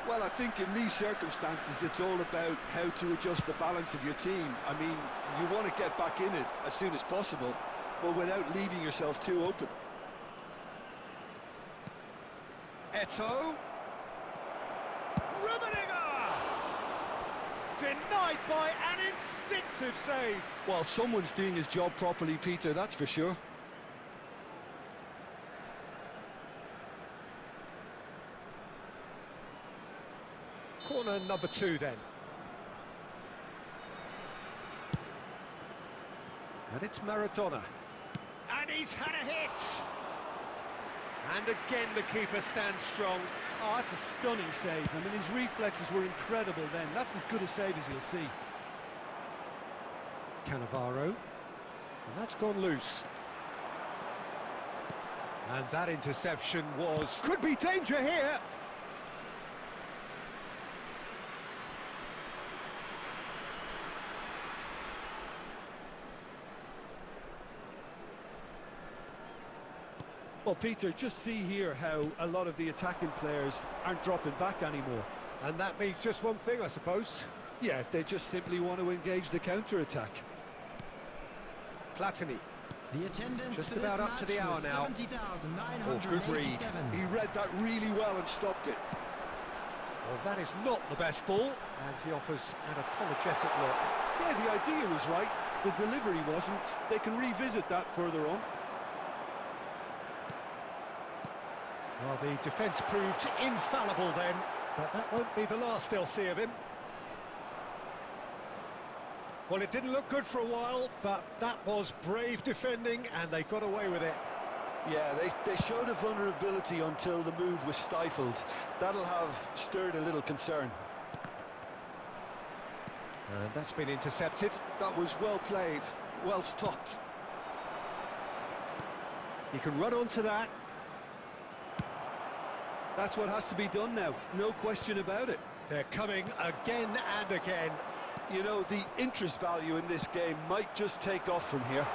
Well, I think in these circumstances it's all about how to adjust the balance of your team. I mean, you want to get back in it as soon as possible, but without leaving yourself too open. Eto'o. Rummenigge! Denied by an instinctive save. Well, someone's doing his job properly, Peter, that's for sure. Corner number 2 then. And it's Maradona. And he's had a hit! And again the keeper stands strong. Oh, that's a stunning save. I mean, his reflexes were incredible then. That's as good a save as you'll see. Cannavaro. And that's gone loose. And that interception was... Could be danger here! Well, Peter, just see here how a lot of the attacking players aren't dropping back anymore. And that means just one thing, I suppose. Yeah, they just simply want to engage the counter-attack. Platini. The attendance just for about this up to match the hour was now. 70,987. Oh, good read. He read that really well and stopped it. Well, that is not the best ball, and he offers an apologetic look. Yeah, the idea was right, the delivery wasn't. They can revisit that further on. Well, the defence proved infallible then, but that won't be the last they'll see of him. Well, it didn't look good for a while, but that was brave defending, and they got away with it. Yeah, they showed a vulnerability until the move was stifled. That'll have stirred a little concern. And that's been intercepted. That was well played, well stopped. He can run onto that. That's what has to be done now, no question about it. They're coming again and again. You know, the interest value in this game might just take off from here.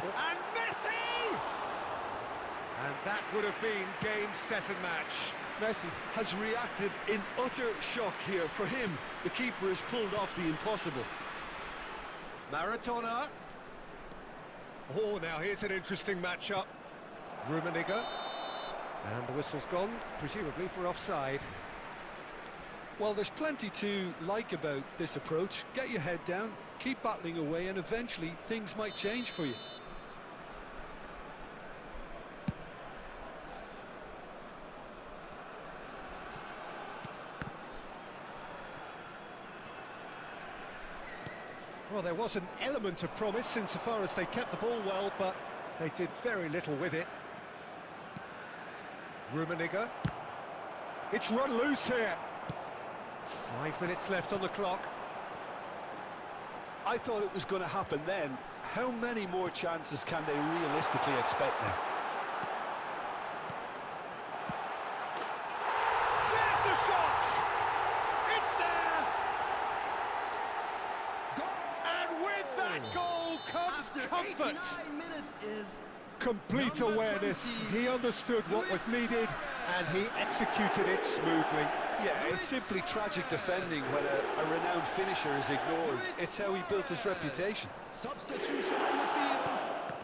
And Messi! And that would have been game, set and match. Messi has reacted in utter shock here. For him, the keeper has pulled off the impossible. Maradona. Oh, now here's an interesting matchup. Rummenigge. And the whistle's gone, presumably for offside. Well, there's plenty to like about this approach. Get your head down, keep battling away, and eventually things might change for you. Well, there was an element of promise insofar as they kept the ball well, but they did very little with it. Rummenigge. It's run loose here. 5 minutes left on the clock. I thought it was going to happen then. How many more chances can they realistically expect now? There's the shot! It's there! And with that goal comes comfort! 89 minutes is Complete Number awareness. 20. He understood what was needed and he executed it smoothly. Yeah, it's simply tragic defending when a renowned finisher is ignored. It's how he built his reputation. substitution on the field.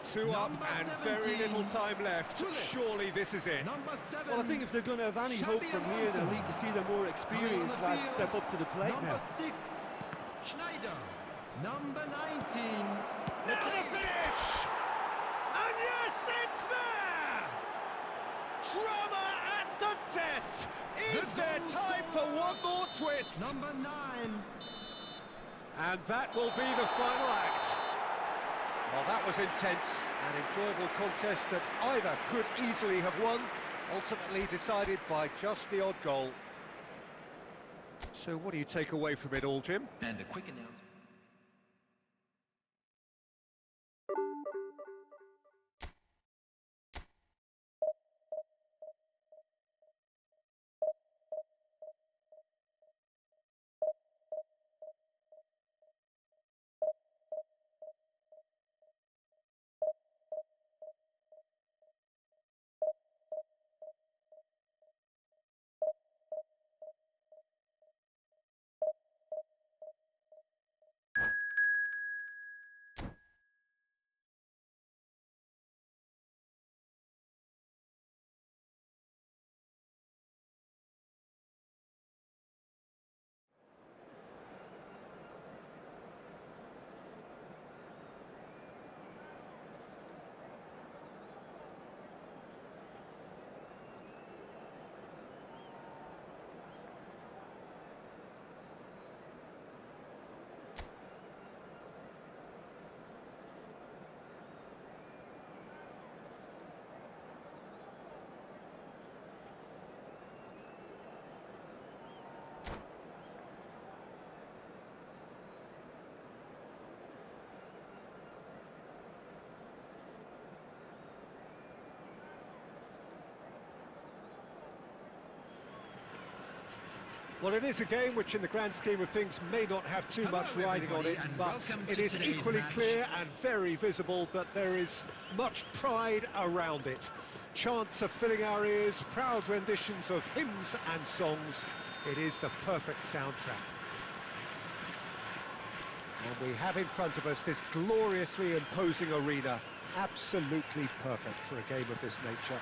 2 up Number and very 17. little time left. Surely this is it. Number 7. Well, I think if they're going to have any hope from here, they'll need to see the more experienced lads step up to the plate Number now. 6, Schneider. Number 19. Now the finish! And yes, it's there! Drama at the death! Is there time for one more twist? Number 9. And that will be the final act. Well, that was intense, an enjoyable contest that either could easily have won, ultimately decided by just the odd goal. So what do you take away from it all, Jim? And a quick announcement. Well, it is a game which, in the grand scheme of things, may not have too Hello, much riding on it, everybody, and but welcome it to is today's equally match. clear and very visible that there is much pride around it. Chants are filling our ears, proud renditions of hymns and songs. It is the perfect soundtrack. And we have in front of us this gloriously imposing arena, absolutely perfect for a game of this nature.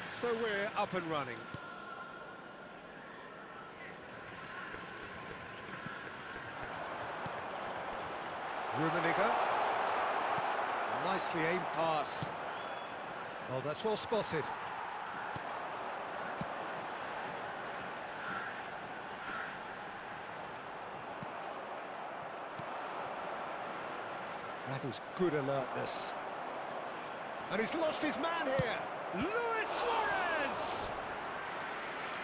So we're up and running. Rummenigge. Nicely aimed pass. Oh, that's well spotted. That is good alertness. And he's lost his man here. Luis Suarez!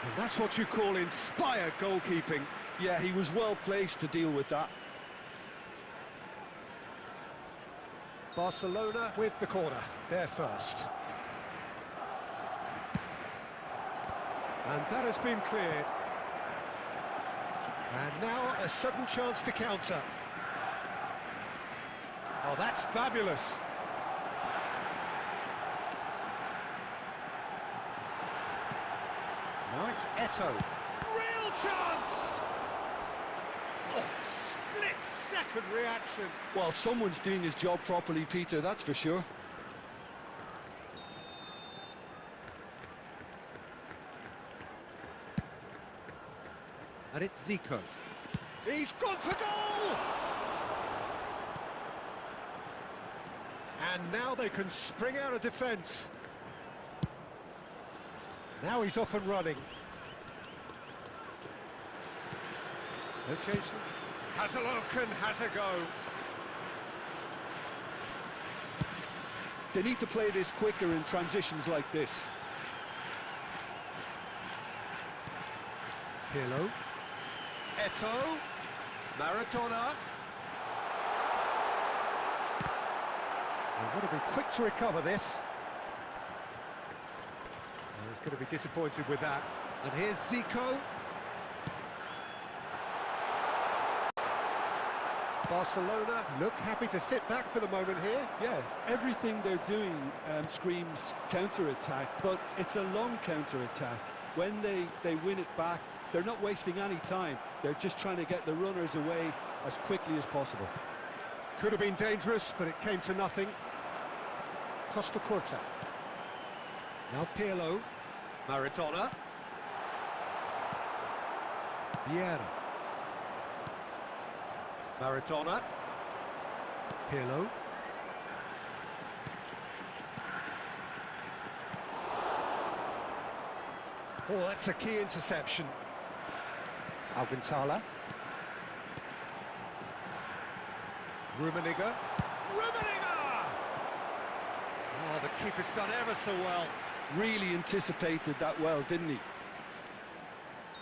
And that's what you call inspired goalkeeping. Yeah, he was well placed to deal with that. Barcelona with the corner, they're first. And that has been cleared. And now a sudden chance to counter. Oh, that's fabulous. Now it's Eto'o. Real chance! Oh, split-second reaction. Well, someone's doing his job properly, Peter, that's for sure. And it's Zico. He's gone for goal! And now they can spring out of defence. Now he's off and running. No change. Has a look and has a go. They need to play this quicker in transitions like this. Pirlo. Eto'o. Maradona. They've got to be quick to recover this. Oh, he's going to be disappointed with that. And here's Zico. Barcelona look happy to sit back for the moment here. Yeah, everything they're doing screams counter-attack, but it's a long counter-attack. When they win it back, they're not wasting any time. They're just trying to get the runners away as quickly as possible. Could have been dangerous, but it came to nothing. Costa Corta. Now Pirlo. Maradona. Vieira. Maradona. Pirlo. Oh, that's a key interception. Alcantara. Rummenigge. Rummenigge! Oh, the keeper's done ever so well. Really anticipated that well, didn't he?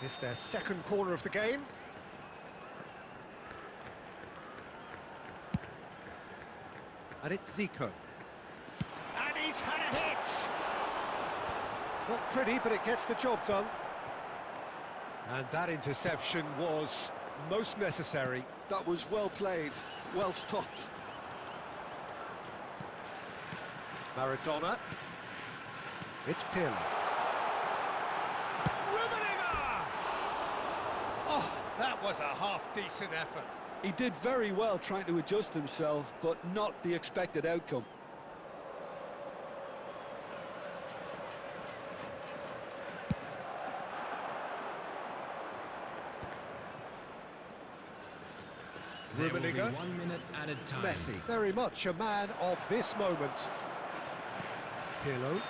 It's their second corner of the game. And it's Zico. And he's had a hit! Not pretty, but it gets the job done. And that interception was most necessary. That was well played, well stopped. Maradona. It's Pirlo. Rummenigge! Oh, that was a half-decent effort. He did very well trying to adjust himself, but not the expected outcome. There will be Rummenigge. 1 minute added time. Messi, very much a man of this moment. Pirlo.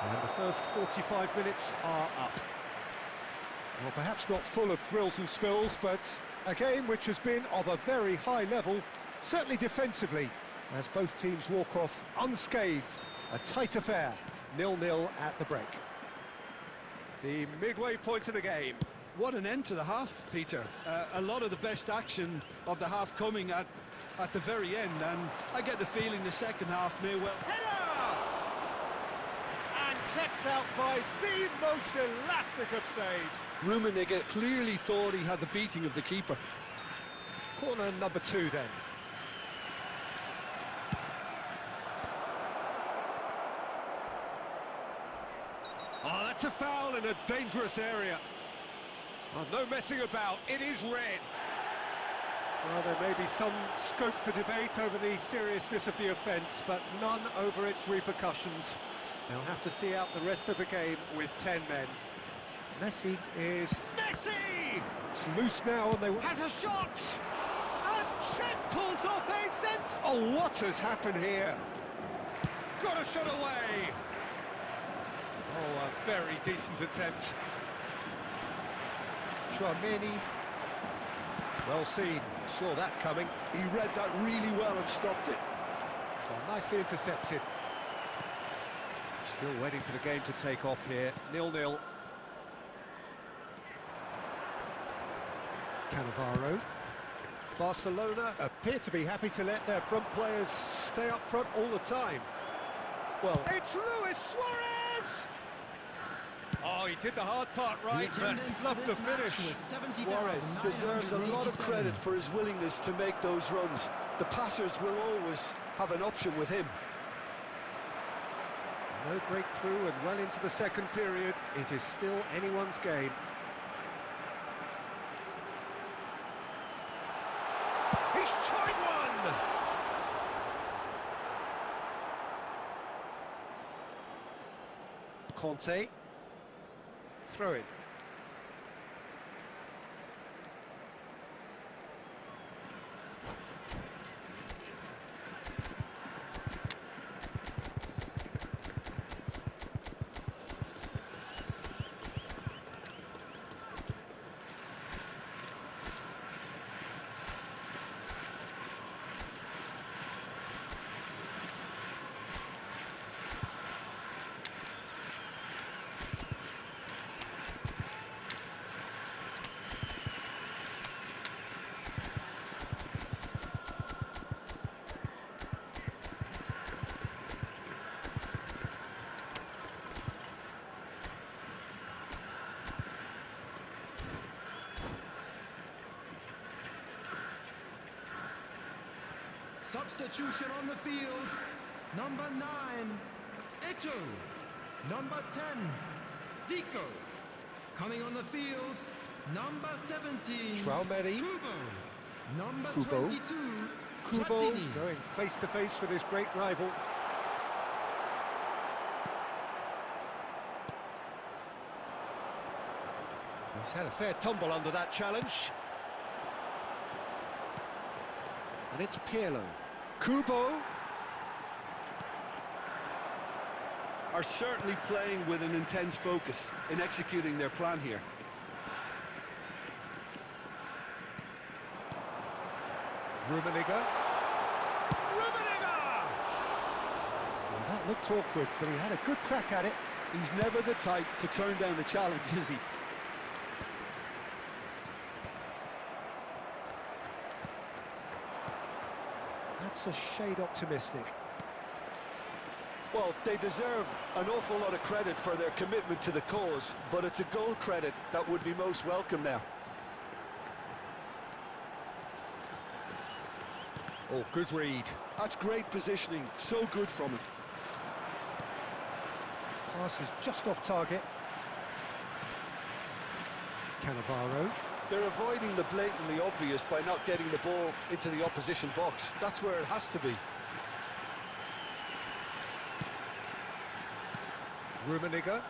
And the first 45 minutes are up. Well, perhaps not full of thrills and spills, but a game which has been of a very high level, certainly defensively, as both teams walk off unscathed. A tight affair, 0-0 at the break. The midway point of the game. What an end to the half, Peter. A lot of the best action of the half coming at the very end, and I get the feeling the second half may well... Header! And kept out by the most elastic of saves. Rummenigge clearly thought he had the beating of the keeper. Corner number 2 then. Oh, that's a foul in a dangerous area. Oh, no messing about, it is red. Well, there may be some scope for debate over the seriousness of the offence, but none over its repercussions. They'll have to see out the rest of the game with 10 men. Messi is... Messi! It's loose now and they... Has a shot! And Chet pulls off a sense... Oh, what has happened here? Got a shot away! Oh, a very decent attempt. Tchouameni. Well seen, saw that coming. He read that really well and stopped it. Oh, nicely intercepted. Still waiting for the game to take off here, 0-0. Cannavaro. Barcelona appear to be happy to let their front players stay up front all the time. Well, it's Luis Suarez! Oh, he did the hard part right, but fluffed the finish. Suarez deserves a lot of credit for his willingness to make those runs. The passers will always have an option with him. No breakthrough and well into the second period. It is still anyone's game. He's tried one! Conte. Throw it. Substitution on the field. Number 9, Eto'o. Number 10, Zico. Coming on the field, number 17, Tchouameni. Kubo. Number Kubo. 22, Kubo Platini. going face-to-face with his great rival. He's had a fair tumble under that challenge. And it's Pirlo. Kubo. are certainly playing with an intense focus in executing their plan here. Rummenigge. Well, that looked awkward, but he had a good crack at it. He's never the type to turn down a challenge, is he? That's a shade optimistic. Well, they deserve an awful lot of credit for their commitment to the cause, but it's a goal credit that would be most welcome now. Oh, good read. That's great positioning, so good from him. Pass is just off target. Cannavaro. They're avoiding the blatantly obvious by not getting the ball into the opposition box. That's where it has to be. Rummenigge.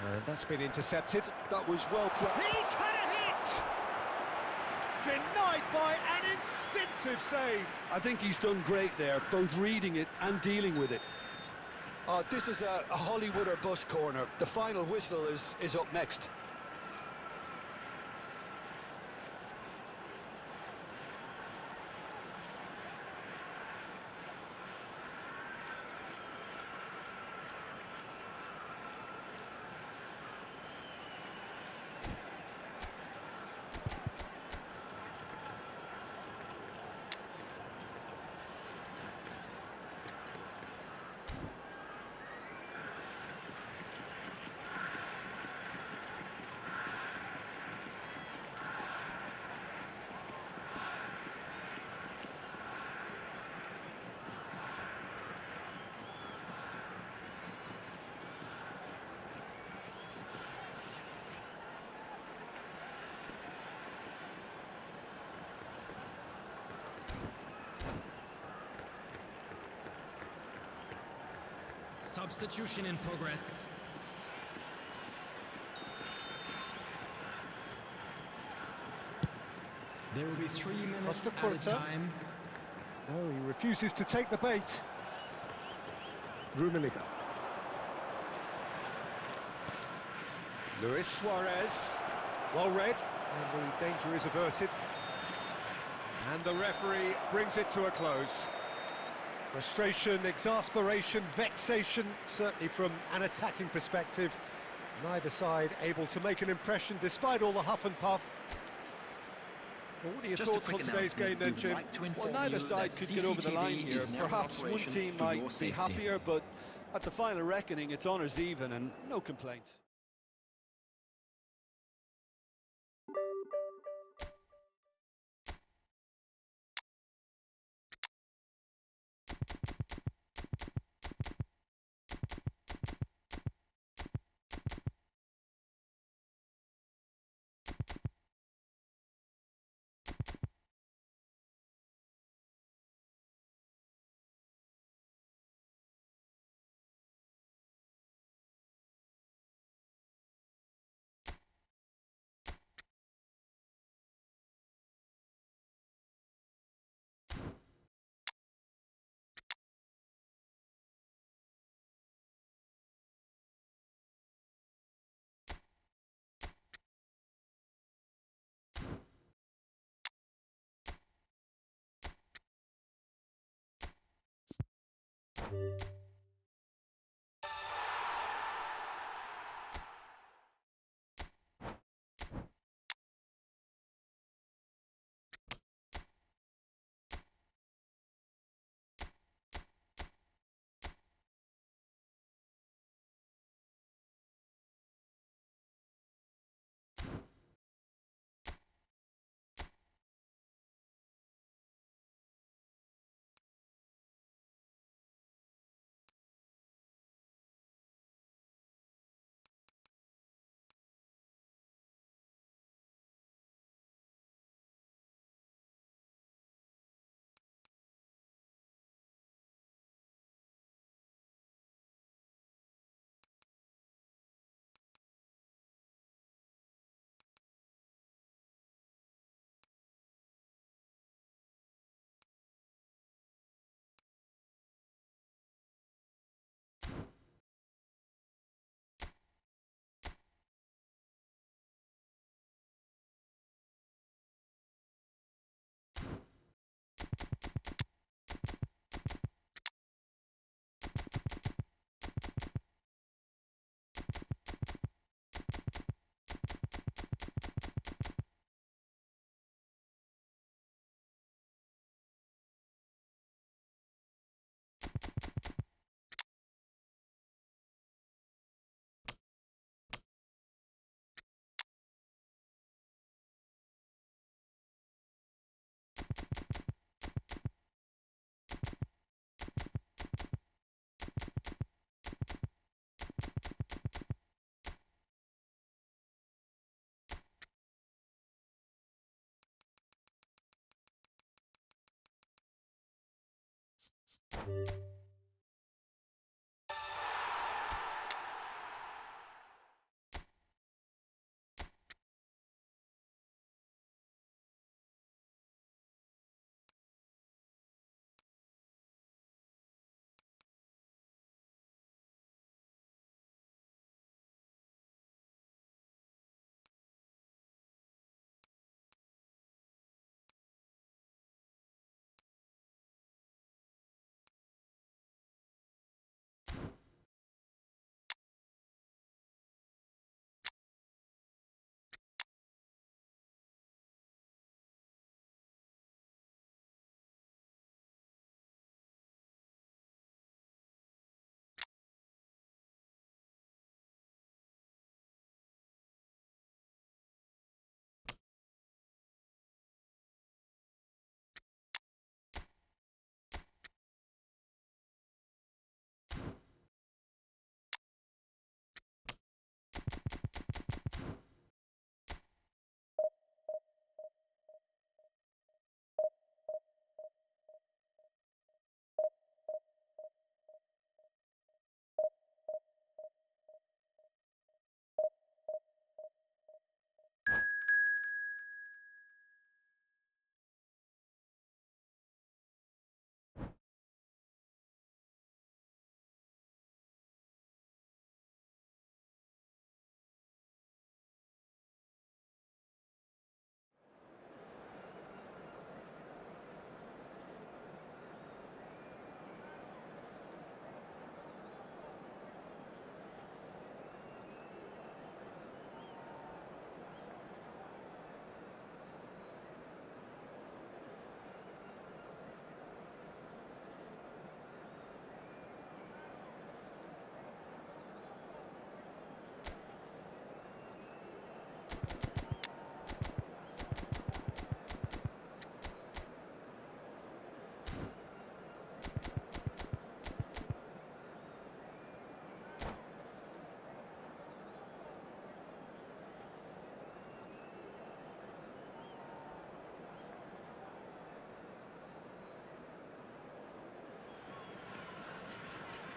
And that's been intercepted. That was well played. He's had a hit! Denied by an instinctive save. I think he's done great there, both reading it and dealing with it. This is a Hollywood or bust corner. The final whistle is up next. Substitution in progress. There will be 3 minutes Costa at a Curta. time. No, he refuses to take the bait. Rummenigge. Luis Suarez. Well read, and the danger is averted. And the referee brings it to a close. Frustration, exasperation, vexation, certainly from an attacking perspective. Neither side able to make an impression despite all the huff and puff. Well, what are your Just a thoughts on quick today's game then, announcement. Jim? We'd like to Well, inform neither you side that could get over the line CCTV here. is now in Perhaps one operation team for your might be safety. happier, but at the final reckoning, it's honours even and no complaints.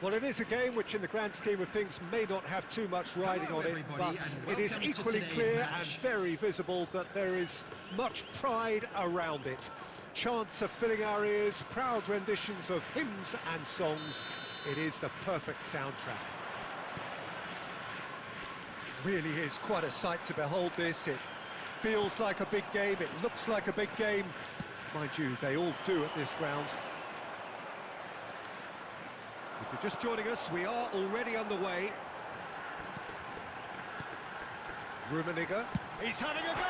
Well, it is a game which, in the grand scheme of things, may not have too much riding Hello, on it, everybody, but and it is welcome to equally today's clear match. and very visible that there is much pride around it. Chants are filling our ears, proud renditions of hymns and songs. It is the perfect soundtrack. Really is quite a sight to behold this. It feels like a big game, it looks like a big game. Mind you, they all do at this ground. If you're just joining us, we are already underway. Rummenigge, he's having a go!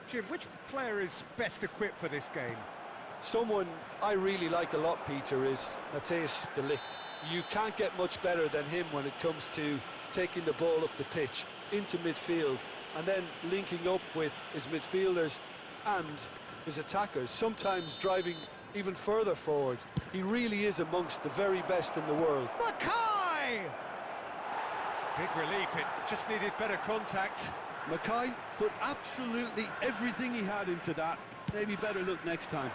Jim, which player is best equipped for this game? Someone I really like a lot, Peter, is Matthijs de Ligt. You can't get much better than him when it comes to taking the ball up the pitch into midfield and then linking up with his midfielders and his attackers, sometimes driving even further forward. He really is amongst the very best in the world. Mackay! Big relief, it just needed better contact. Mackay put absolutely everything he had into that. Maybe better look next time.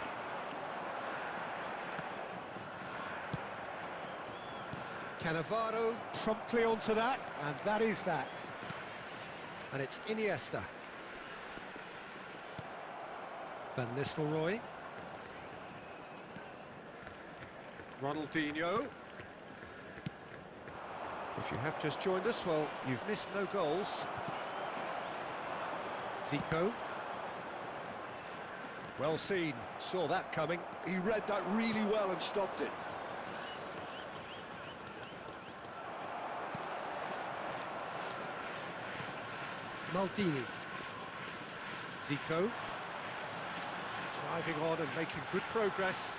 Cannavaro promptly onto that, and that is that. And it's Iniesta. Van Nistelrooy. Ronaldinho. If you have just joined us, well, you've missed no goals. Zico. Well seen, saw that coming. He read that really well and stopped it. Maldini. Zico. Driving on and making good progress.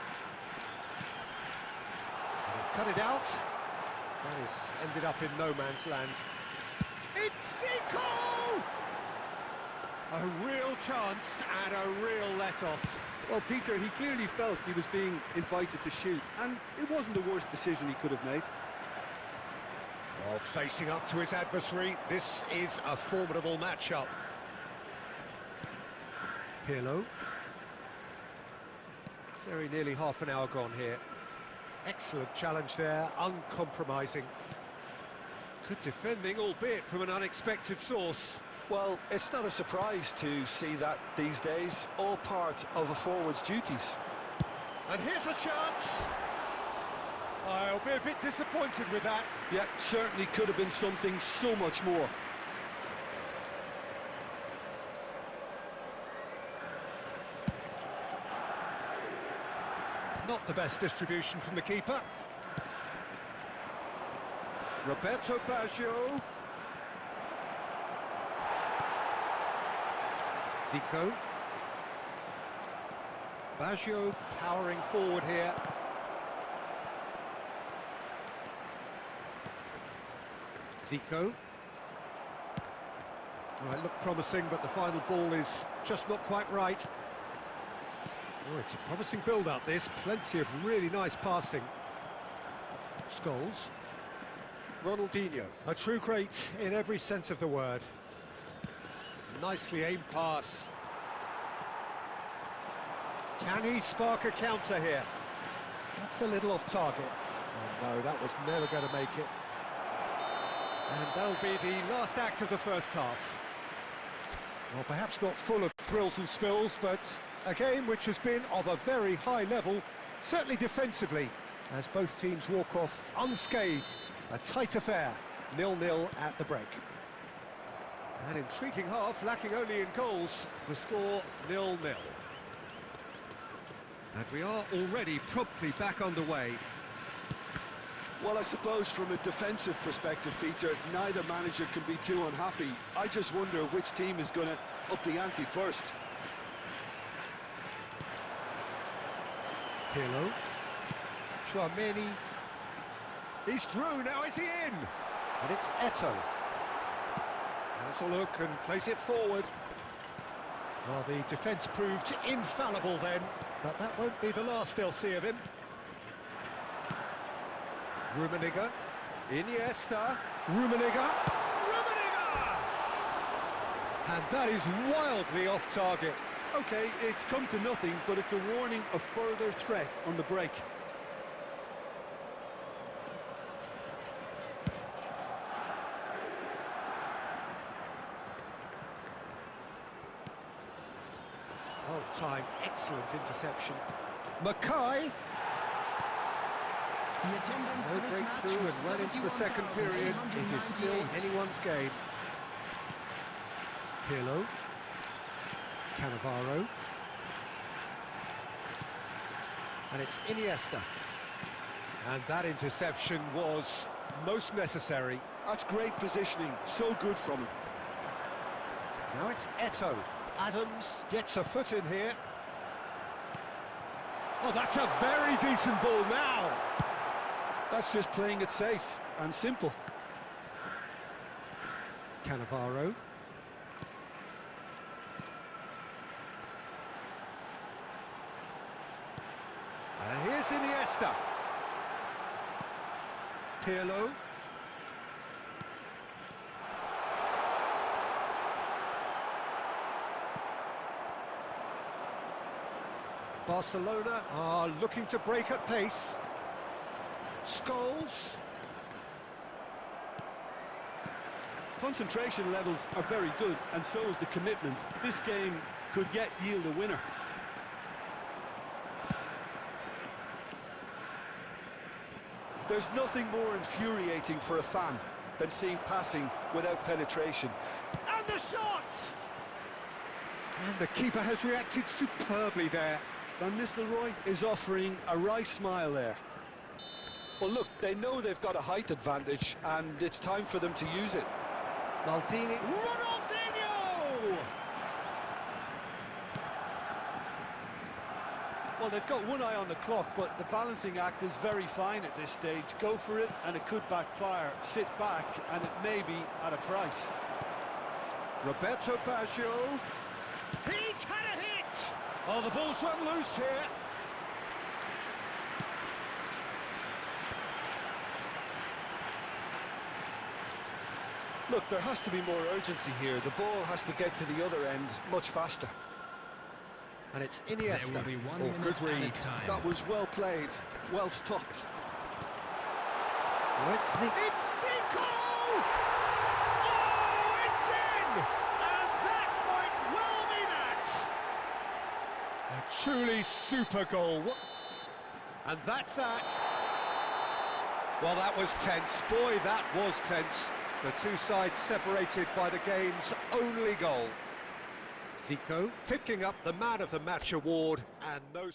And he's cut it out. That has ended up in no man's land. It's Zico! A real chance and a real let-off. Well, Peter, he clearly felt he was being invited to shoot, and it wasn't the worst decision he could have made. Well, facing up to his adversary, this is a formidable matchup. Pirlo. Very nearly half an hour gone here. Excellent challenge there, uncompromising. Good defending, albeit from an unexpected source. Well, it's not a surprise to see that these days, all part of a forward's duties. And here's a chance. I'll be a bit disappointed with that. Yeah, certainly could have been something so much more. Not the best distribution from the keeper. Roberto Baggio. Zico. Baggio powering forward here. Zico. Well, it looked promising, but the final ball is just not quite right. Oh, it's a promising build-up, this. Plenty of really nice passing. Scholes. Ronaldinho. A true great in every sense of the word. Nicely aimed pass. Can he spark a counter here? That's a little off target. Oh no, that was never going to make it. And that'll be the last act of the first half. Well, perhaps not full of thrills and spills, but a game which has been of a very high level, certainly defensively, as both teams walk off unscathed. A tight affair, 0-0 at the break. An intriguing half, lacking only in goals. The score 0-0. And we are already promptly back underway. Well, I suppose from a defensive perspective, Peter, neither manager can be too unhappy. I just wonder which team is going to up the ante first. Pirlo. Tchouameni. He's through, now is he in? And it's Eto'o. Has a look and plays it forward. Well, the defence proved infallible then, but that won't be the last they'll see of him. Rummenigge. Iniesta. Rummenigge. Rummenigge! And that is wildly off target. OK, it's come to nothing, but it's a warning of further threat on the break. Well-timed, excellent interception. Mackay. No breakthrough and well into the second period. It is still anyone's game. Pirlo. Cannavaro. And it's Iniesta. And that interception was most necessary. That's great positioning, so good from him. Now it's Eto'o. Adams gets a foot in here. Oh, that's a very decent ball now. That's just playing it safe and simple. Cannavaro. And here's Iniesta. Pirlo. Barcelona are looking to break at pace. Scholes. Concentration levels are very good, and so is the commitment. This game could yet yield a winner. There's nothing more infuriating for a fan than seeing passing without penetration. And the shot! And the keeper has reacted superbly there. Van Nistelrooy is offering a wry smile there. Well, look, they know they've got a height advantage, and it's time for them to use it. Maldini. Ronaldinho! Well, they've got one eye on the clock, but the balancing act is very fine at this stage. Go for it, and it could backfire. Sit back, and it may be at a price. Roberto Baggio. He's had a hit! Oh, the ball's run loose here. Look, there has to be more urgency here. The ball has to get to the other end much faster. And it's Iniesta. There will be 1 Oh, minute good at a read. time. That was well played, well stopped. It's Zico! Oh, it's in! And that might well be that! A truly super goal. And that's that. Well, that was tense. Boy, that was tense. The two sides separated by the game's only goal. Zico picking up the Man of the Match award, and no...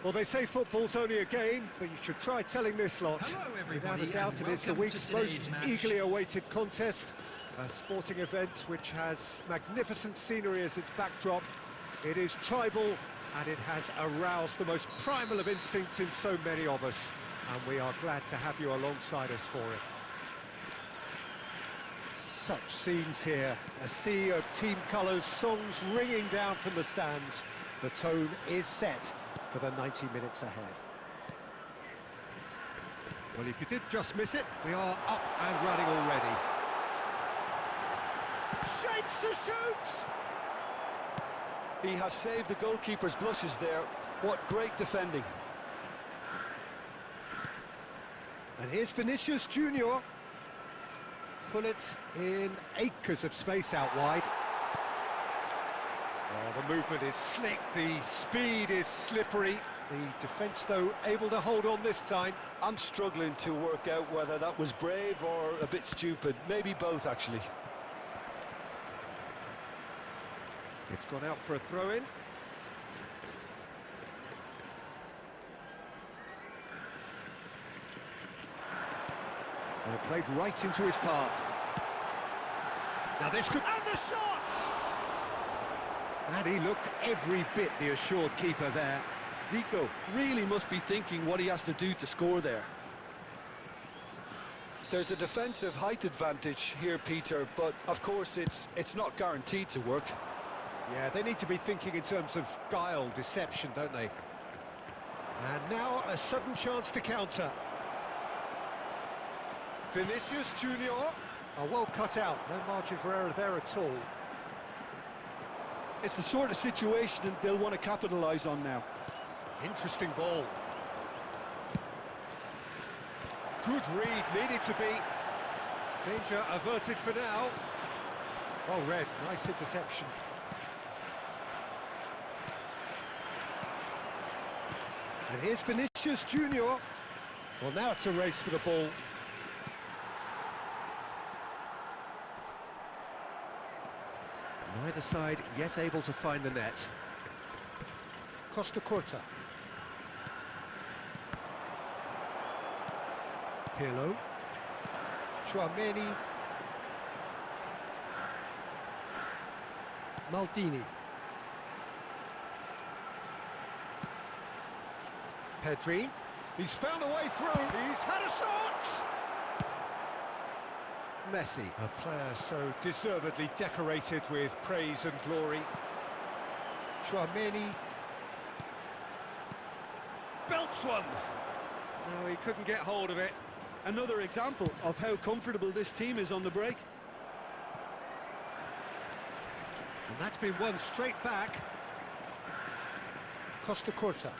Well, they say football's only a game, but you should try telling this lot. Hello, Without everybody, a doubt, and it is the welcome week's to today's most match. eagerly awaited contest. A sporting event which has magnificent scenery as its backdrop. It is tribal, and it has aroused the most primal of instincts in so many of us. And we are glad to have you alongside us for it. Such scenes here, a sea of team colours, songs ringing down from the stands. The tone is set for the 90 minutes ahead. Well, if you did just miss it, we are up and running already. Shapes to shoot! He has saved the goalkeeper's blushes there. What great defending. And here's Vinicius Junior. Pullets in acres of space out wide. Oh, the movement is slick, the speed is slippery. The defence, though, able to hold on this time. I'm struggling to work out whether that was brave or a bit stupid. Maybe both, actually. It's gone out for a throw-in. And it played right into his path. Now this could... And the shot! And he looked every bit the assured keeper there. Zico really must be thinking what he has to do to score there. There's a defensive height advantage here, Peter, but of course it's not guaranteed to work. Yeah, they need to be thinking in terms of guile, deception, don't they? And now a sudden chance to counter. Vinicius Junior. Oh, well cut out, no margin for error there at all. It's the sort of situation that they'll want to capitalise on now. Interesting ball. Good read, needed to be. Danger averted for now. Well read, nice interception. And here's Vinicius Junior. Well, now it's a race for the ball. Neither side yet able to find the net. Costa Curta. Pirlo. Chouameni. Maldini. Pedri. He's found a way through. He's had a shot! Messi, a player so deservedly decorated with praise and glory. Chouameni. Belts one! No, he couldn't get hold of it. Another example of how comfortable this team is on the break. And that's been won straight back. Costa Curta.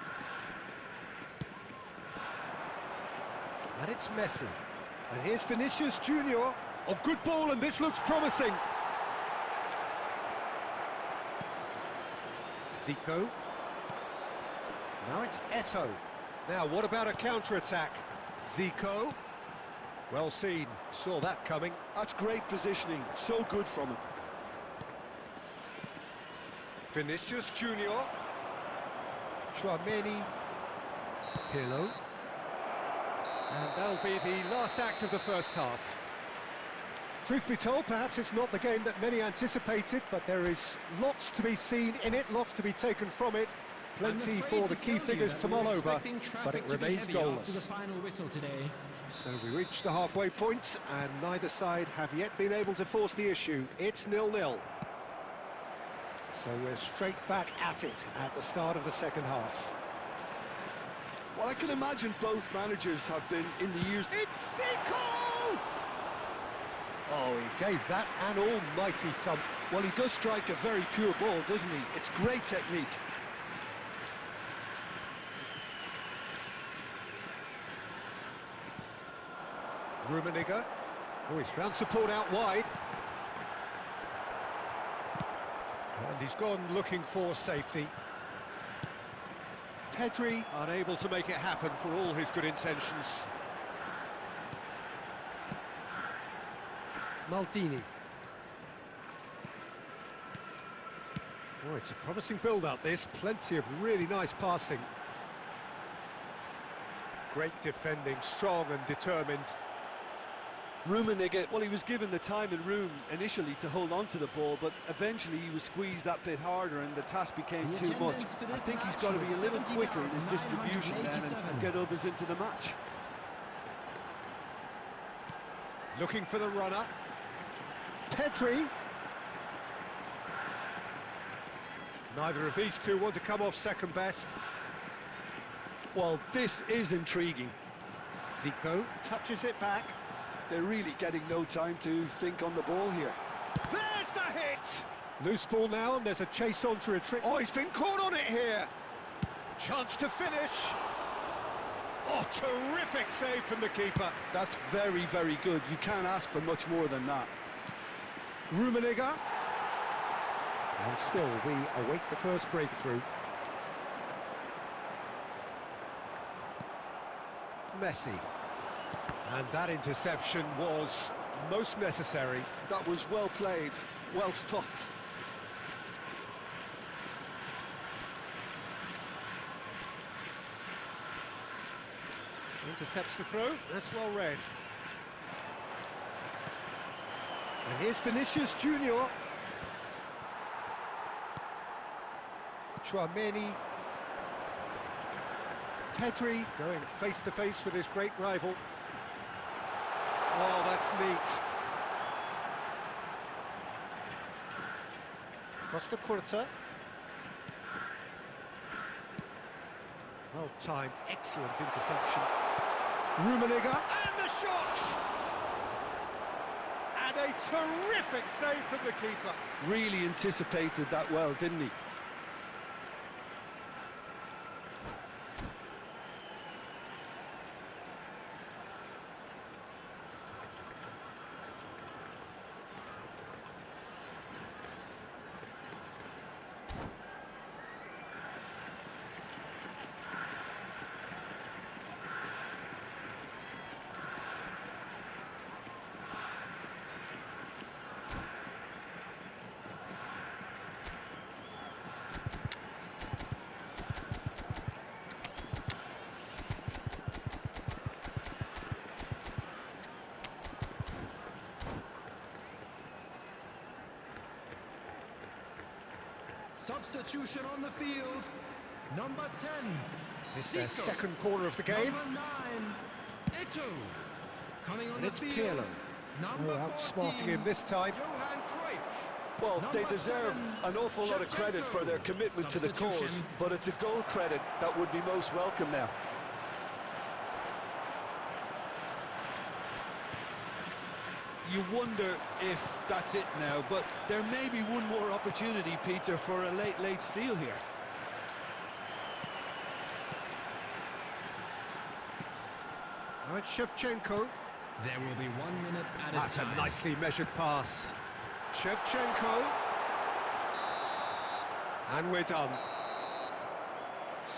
And it's Messi. And here's Vinicius Junior. Oh, good ball, and this looks promising. Zico. Now it's Eto'o. Now, what about a counter-attack? Zico. Well seen, saw that coming. That's great positioning, so good from him. Vinicius Junior. Chouameni. Pirlo. And that'll be the last act of the first half. Truth be told, perhaps it's not the game that many anticipated, but there is lots to be seen in it, lots to be taken from it. Plenty for the key figures to mull over, but it remains goalless. The final whistle today. So we reach the halfway point, and neither side have yet been able to force the issue. It's 0-0. So we're straight back at it at the start of the second half. Well, I can imagine both managers have been in the years... It's Zico! Oh, he gave that an almighty thump. Well, he does strike a very pure ball, doesn't he? It's great technique. Rummenigge. Oh, he's found support out wide. And he's gone looking for safety. Pedri unable to make it happen for all his good intentions. Maldini. Oh, it's a promising build-up, this. Plenty of really nice passing. Great defending, strong and determined. Rummenigge, well, he was given the time and room initially to hold on to the ball, but eventually he was squeezed that bit harder and the task became too much. I think he's got to be a little quicker in his distribution then and get others into the match. Looking for the runner. Pedri. Neither of these two want to come off second best. Well, this is intriguing. Zico touches it back. They're really getting no time to think on the ball here. There's the hit! Loose ball now, and there's a chase on to retrieve. Oh, he's been caught on it here! Chance to finish! Oh, terrific save from the keeper. That's very, very good. You can't ask for much more than that. Rummenigge. And still, we await the first breakthrough. Messi. And that interception was most necessary. That was well played, well stopped. Intercepts the throw, that's well read. And here's Vinicius Junior. Chouameni. Pedri going face to face with his great rival. Oh, that's neat. Costa Curta. Well timed, excellent interception. Rummenigge, and the shot! And a terrific save from the keeper. Really anticipated that well, didn't he? Substitution on the field. Number 10. It's their Zico. second corner of the game. Number 9. Eto. Coming on And the it's field. Pirlo. Number Outsmarting 14, him this time. Johan Cruyff. Well, they Number deserve 7, an awful lot of credit for their commitment to the cause, Substitution. but it's a goal credit that would be most welcome now. You wonder if that's it now, but there may be one more opportunity, Peter, for a late steal here. Now it's Shevchenko. There will be 1 minute at a That's time. a nicely measured pass. Shevchenko. And we're done.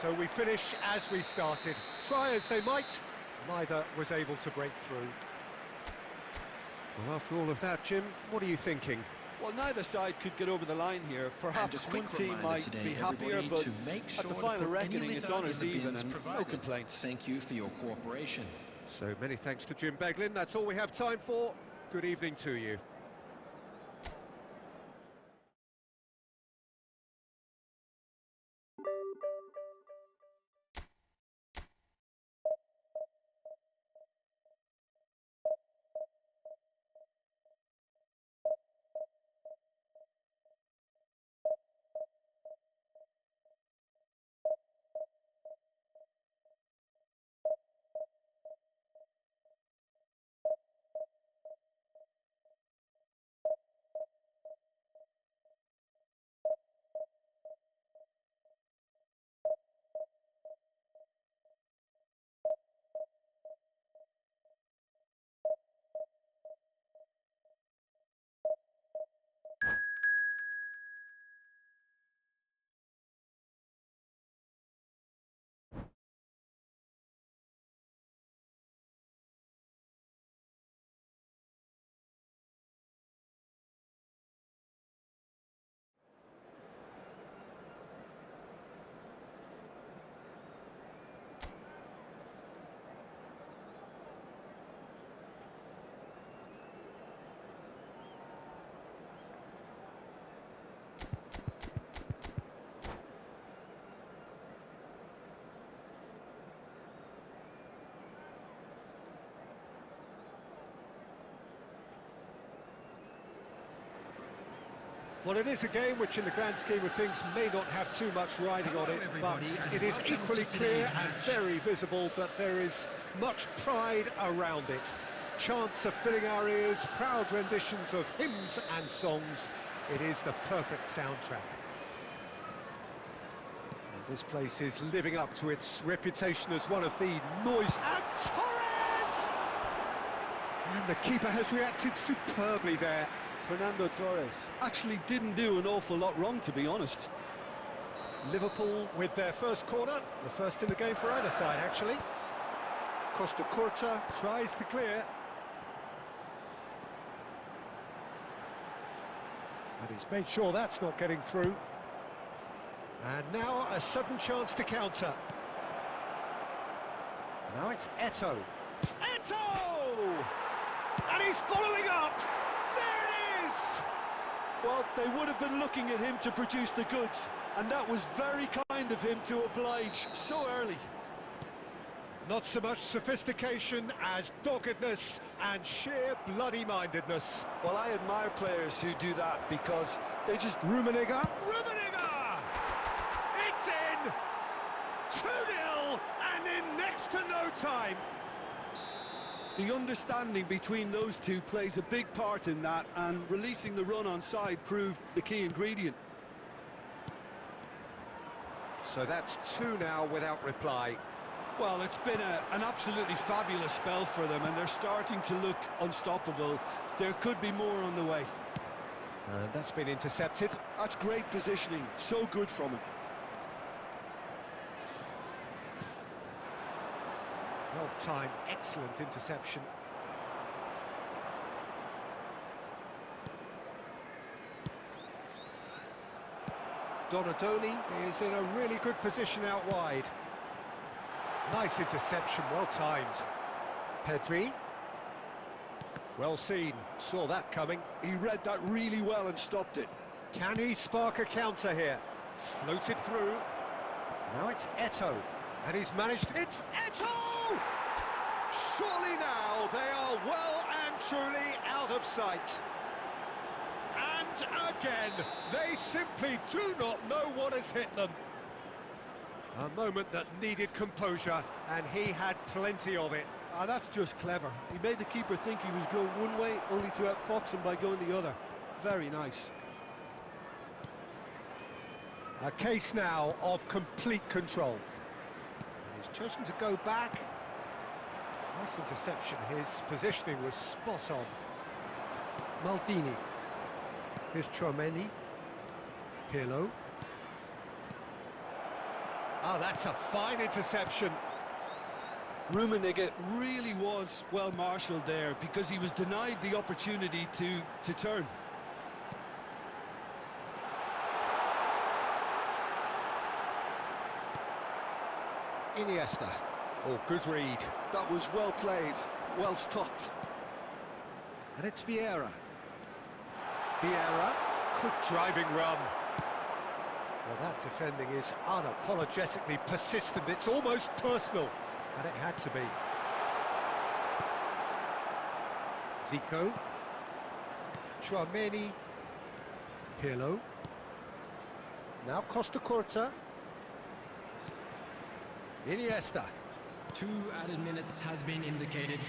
So we finish as we started. Try as they might, neither was able to break through. Well, after all of that, Jim, what are you thinking? Well, neither side could get over the line here. Perhaps And a quick one team reminder might today, be happier, everybody, but to make at sure the to final put any reckoning, it's litter honours in the even bins and no provided. complaints. Thank you for your cooperation. So many thanks to Jim Beglin. That's all we have time for. Good evening to you. Well, it is a game which, in the grand scheme of things, may not have too much riding on it, but it is equally clear and very visible that there is much pride around it. Chants are filling our ears, proud renditions of hymns and songs. It is the perfect soundtrack. And this place is living up to its reputation as one of the noise... And Torres! And the keeper has reacted superbly there. Fernando Torres actually didn't do an awful lot wrong, to be honest. Liverpool with their first corner, the first in the game for either side, actually. Costa Curta tries to clear. And he's made sure that's not getting through. And now a sudden chance to counter. Now it's Eto. Eto! And he's following up! There it is! Well, they would have been looking at him to produce the goods, and that was very kind of him to oblige so early. Not so much sophistication as doggedness and sheer bloody-mindedness. Well, I admire players who do that because they just... Rummenigge! Rummenigge! It's in! 2-0 and in next to no time. The understanding between those two plays a big part in that, and releasing the run on side proved the key ingredient. So that's two now without reply. Well, it's been an absolutely fabulous spell for them, and they're starting to look unstoppable. There could be more on the way. And that's been intercepted. That's great positioning, so good from him. Well timed, excellent interception. Donadoni is in a really good position out wide. Nice interception, well timed. Pedri. Well seen, saw that coming. He read that really well and stopped it. Can he spark a counter here? Floated through. Now it's Eto'o. And he's managed... It's Eto'o! Surely now they are well and truly out of sight. And again, they simply do not know what has hit them. A moment that needed composure, and he had plenty of it. Ah, that's just clever. He made the keeper think he was going one way, only to outfox him by going the other. Very nice. A case now of complete control. And he's chosen to go back. Nice interception. His positioning was spot on. Maldini. Here's Tchouaméni. Pirlo. Oh, that's a fine interception. Rummenigge really was well marshalled there, because he was denied the opportunity to turn. Iniesta. Oh, good read. That was well played, well stopped. And it's Vieira. Vieira. Good driving run. Well, that defending is unapologetically persistent. It's almost personal. And it had to be. Zico. Tchouaméni. Pirlo. Now Costa Curta. Iniesta. 2 added minutes has been indicated.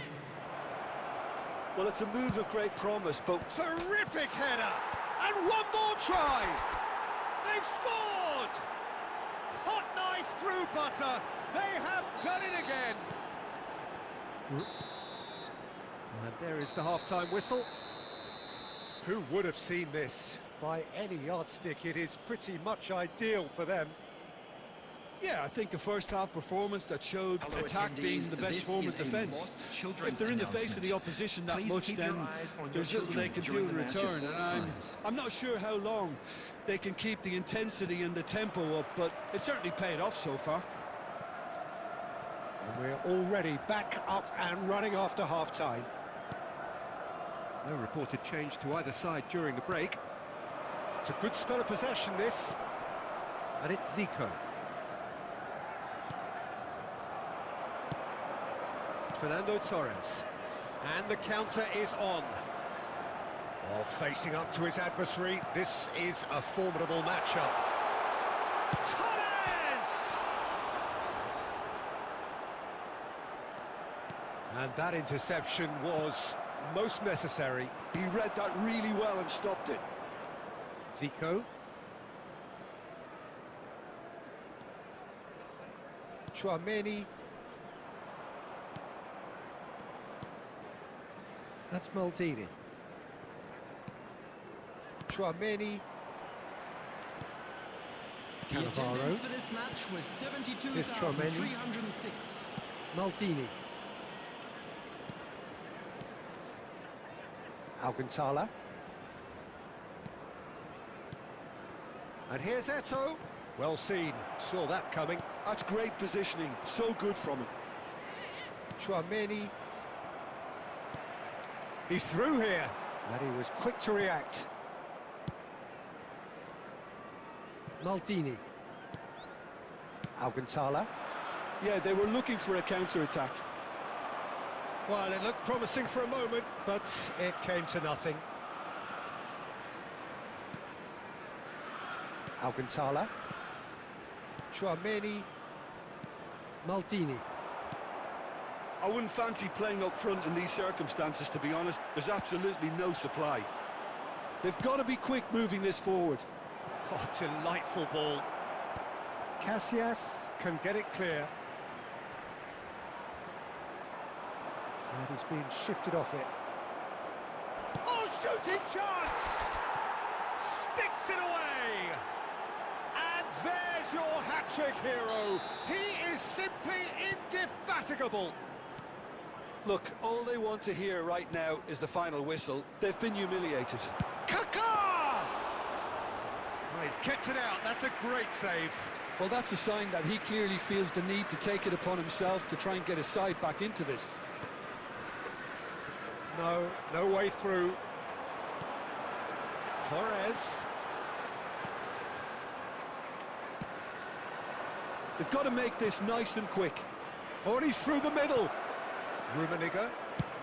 Well, it's a move of great promise, but... Terrific header! And one more try! They've scored! Hot knife through butter. They have done it again. And there is the half-time whistle. Who would have seen this? By any yardstick, it is pretty much ideal for them. Yeah, I think a first-half performance that showed attack being the best form of defence. If they're in the face of the opposition that much, then there's little they can do in return. And I'm not sure how long they can keep the intensity and the tempo up, but it certainly paid off so far. And we're already back up and running after half-time. No reported change to either side during the break. It's a good spell of possession, this. And it's Zico. Fernando Torres. And the counter is on. Oh, facing up to his adversary. This is a formidable matchup. Torres! And that interception was most necessary. He read that really well and stopped it. Zico. Tchouaméni. That's Maldini. Tchouaméni. Cannavaro. For this match was Here's Tchouaméni. 72,306. Maldini. Alcantara. And here's Eto'o. Well seen, saw that coming. That's great positioning, so good from him. Tchouaméni. He's through here, and he was quick to react. Maldini. Alcantara. Yeah, they were looking for a counter-attack. Well, it looked promising for a moment, but it came to nothing. Alcantara. Tchouaméni. Maldini. I wouldn't fancy playing up front in these circumstances, to be honest. There's absolutely no supply. They've got to be quick moving this forward. Oh, delightful ball. Casillas can get it clear. And he's been shifted off it. Oh, shooting chance! Sticks it away! And there's your hat-trick hero. He is simply indefatigable. Look, all they want to hear right now is the final whistle. They've been humiliated. Kaká! Oh, he's kept it out. That's a great save. Well, that's a sign that he clearly feels the need to take it upon himself to try and get his side back into this. No way through. Torres. They've got to make this nice and quick. Oh, and he's through the middle. Rummenigge.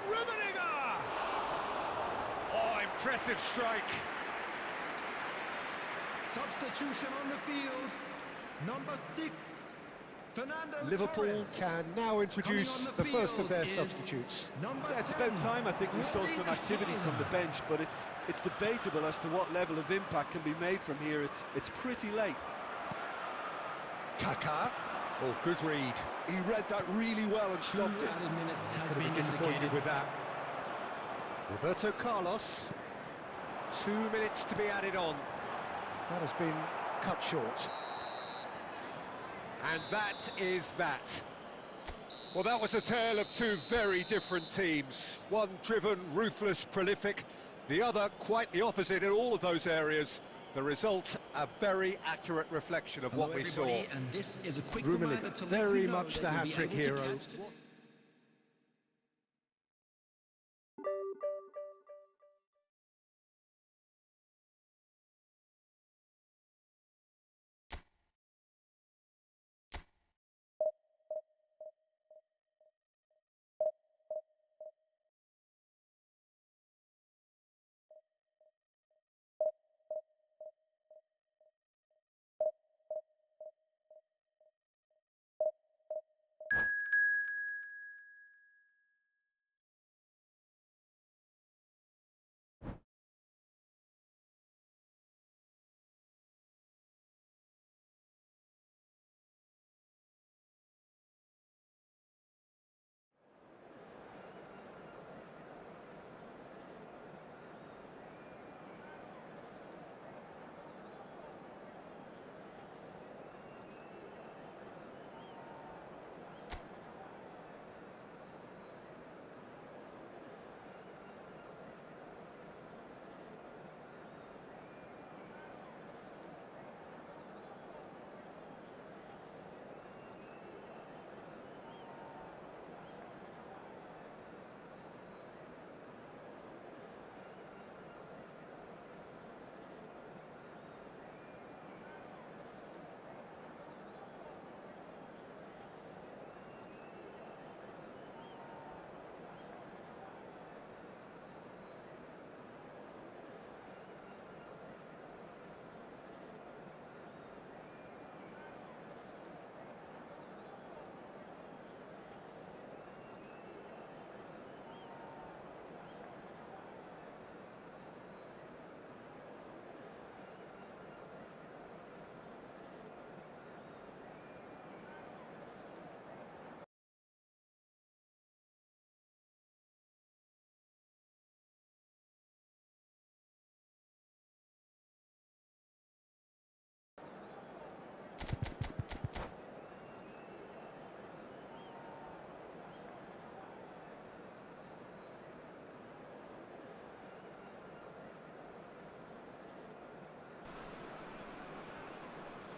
Rummenigge! Oh, impressive strike. Substitution on the field. Number 6, Fernando Liverpool Torres. can now introduce Coming on the the first of field their is substitutes. Number Yeah, it's 10, about time I think we saw some activity from the bench, but it's debatable as to what level of impact can be made from here. It's pretty late. Kaká. Oh, good read. He read that really well and Two stopped it. added minutes He's has going to been be disappointed indicated. with that. Roberto Carlos. 2 minutes to be added on. That has been cut short. And that is that. Well, that was a tale of two very different teams. One driven, ruthless, prolific. The other quite the opposite in all of those areas. The result, a very accurate reflection of Hello what we saw. everybody, and this is a quick reminder Rummenigge, to let very you know much that the you'll be hat-trick able to hero. catch the-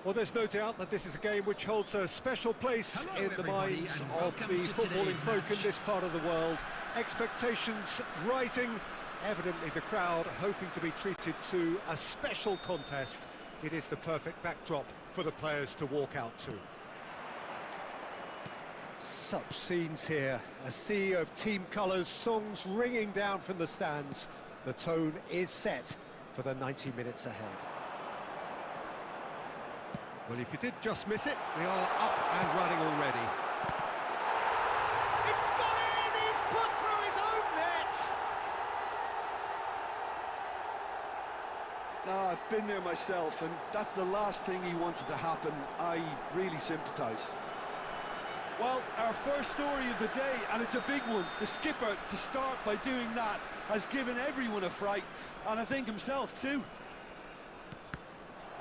Well, there's no doubt that this is a game which holds a special place Hello, in the everybody, minds and of welcome the to footballing today's folk in match. this part of the world. Expectations rising, evidently the crowd hoping to be treated to a special contest. It is the perfect backdrop for the players to walk out to. Such scenes here, a sea of team colours, songs ringing down from the stands. The tone is set for the 90 minutes ahead. Well, if you did just miss it, we are up and running already. It's got I've been there myself, and that's the last thing he wanted to happen. I really sympathise. Well, our first story of the day, and it's a big one. The skipper, to start by doing that, has given everyone a fright, and I think himself too.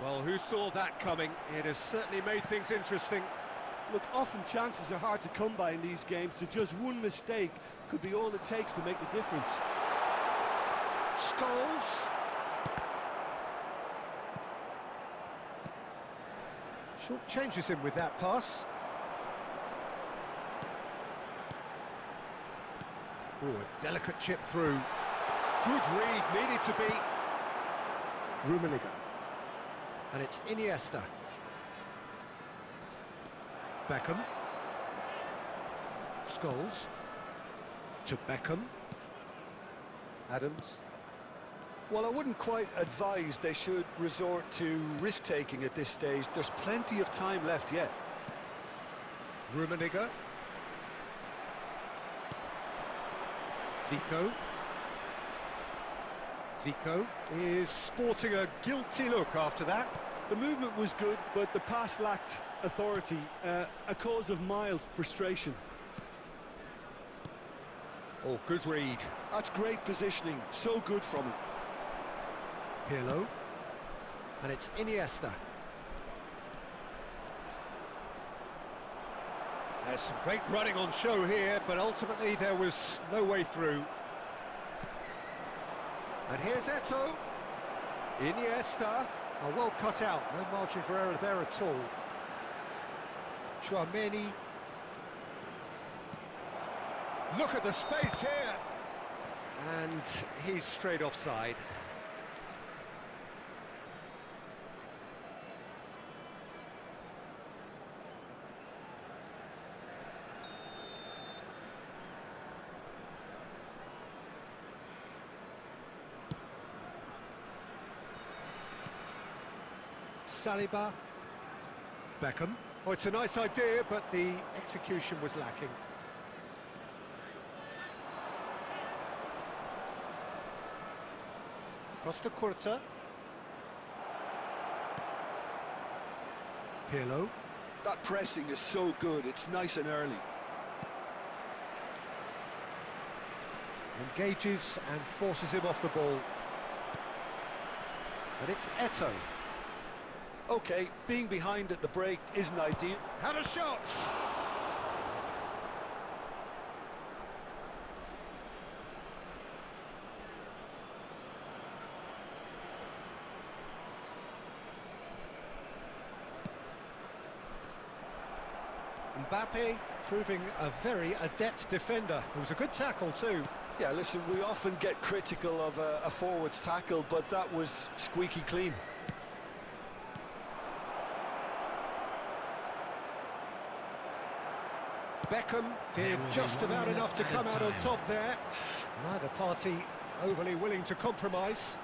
Well, who saw that coming? It has certainly made things interesting. Look, often chances are hard to come by in these games, so just one mistake could be all it takes to make the difference. Scholes. Short changes him with that pass. Oh, a delicate chip through. Good read, needed to be. Rummenigge. And it's Iniesta. Beckham. Scholes. To Beckham. Adams. Well, I wouldn't quite advise they should resort to risk-taking at this stage. There's plenty of time left yet. Rummenigge. Zico. Zico is sporting a guilty look after that. The movement was good, but the pass lacked authority, a cause of mild frustration. Oh, good read. That's great positioning, so good from him. Pirlo. And it's Iniesta. There's some great running on show here, but ultimately there was no way through. And here's Eto'o. Iniesta. Oh, well cut out, no margin for error there at all. Tchouaméni. Look at the space here. And he's straight offside. Saliba. Beckham. Oh, it's a nice idea, but the execution was lacking. Costa Curta. Pirlo. That pressing is so good, it's nice and early. Engages and forces him off the ball. And it's Eto'o. Okay, being behind at the break isn't ideal. Had a shot! Mbappe proving a very adept defender. It was a good tackle too. Yeah, listen, we often get critical of a forward's tackle, but that was squeaky clean. Beckham did just about enough to come out on top there. Neither party overly willing to compromise.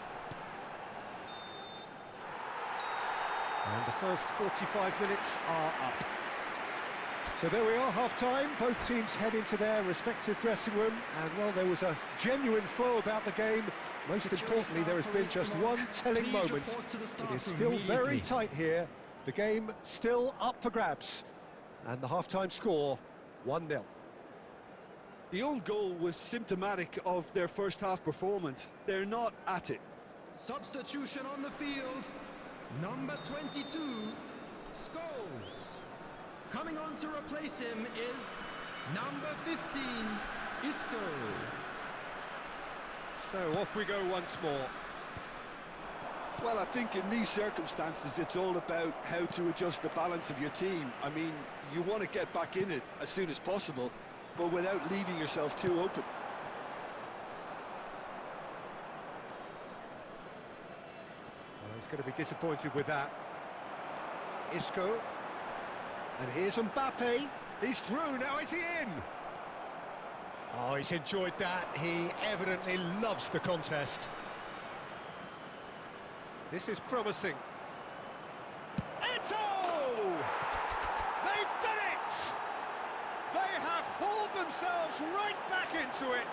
And the first 45 minutes are up. So there we are, half-time. Both teams head into their respective dressing room. And, well, there was a genuine flow about the game. Most importantly, there has been just one telling moment. It is still very tight here. The game still up for grabs. And the half-time score, 1-0. The own goal was symptomatic of their first half performance. They're not at it. Substitution on the field. Number 22, Scholes. Coming on to replace him is number 15, Isco. So off we go once more. Well, I think in these circumstances, it's all about how to adjust the balance of your team. I mean, you want to get back in it as soon as possible, but without leaving yourself too open. Well, he's going to be disappointed with that. Isco. And here's Mbappe. He's through, now is he in? Oh, he's enjoyed that. He evidently loves the contest. This is promising. Eto'o! They've done it! They have hauled themselves right back into it.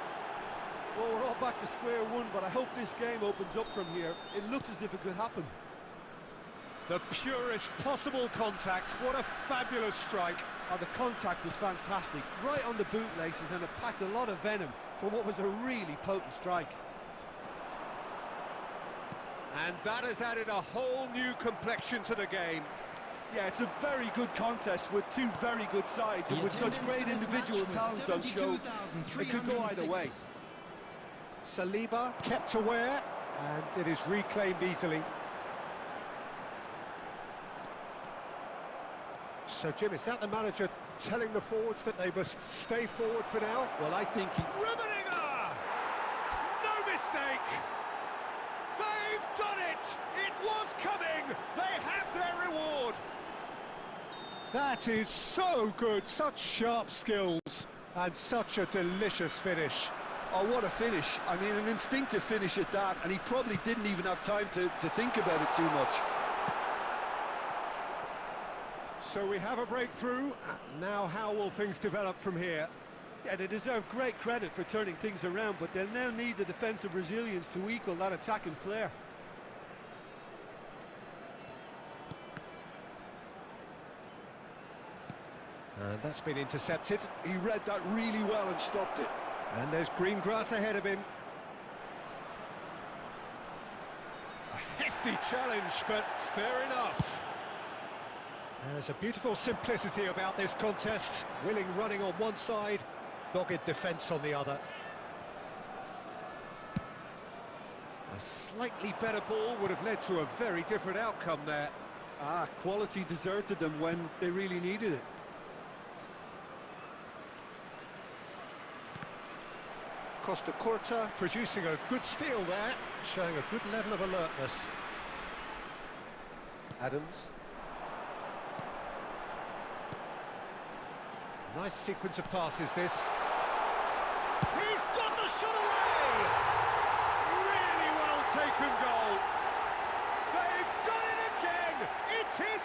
Well, we're all back to square one, but I hope this game opens up from here. It looks as if it could happen. The purest possible contact. What a fabulous strike. Oh, the contact was fantastic, right on the bootlaces, and it packed a lot of venom for what was a really potent strike. And that has added a whole new complexion to the game. Yeah, it's a very good contest with two very good sides, and with such great individual talent on show, it could go either way. Saliba kept aware, and it is reclaimed easily. So, Jim, is that the manager telling the forwards that they must stay forward for now? Well, I think he... Rummenigge! No mistake! They've done it! It was coming! They have their reward! That is so good, such sharp skills, and such a delicious finish. Oh, what a finish. I mean, an instinctive finish at that, and he probably didn't even have time to think about it too much. So we have a breakthrough. Now how will things develop from here? Yeah, they deserve great credit for turning things around, but they'll now need the defensive resilience to equal that attacking flair. And that's been intercepted. He read that really well and stopped it. And there's green grass ahead of him. A hefty challenge, but fair enough. There's a beautiful simplicity about this contest. Willing running on one side, dogged defence on the other. A slightly better ball would have led to a very different outcome there. Ah, quality deserted them when they really needed it. Costa Curta producing a good steal there, showing a good level of alertness. Adams. Nice sequence of passes, this. He's got the shot away! Really well taken goal. They've done it again! It is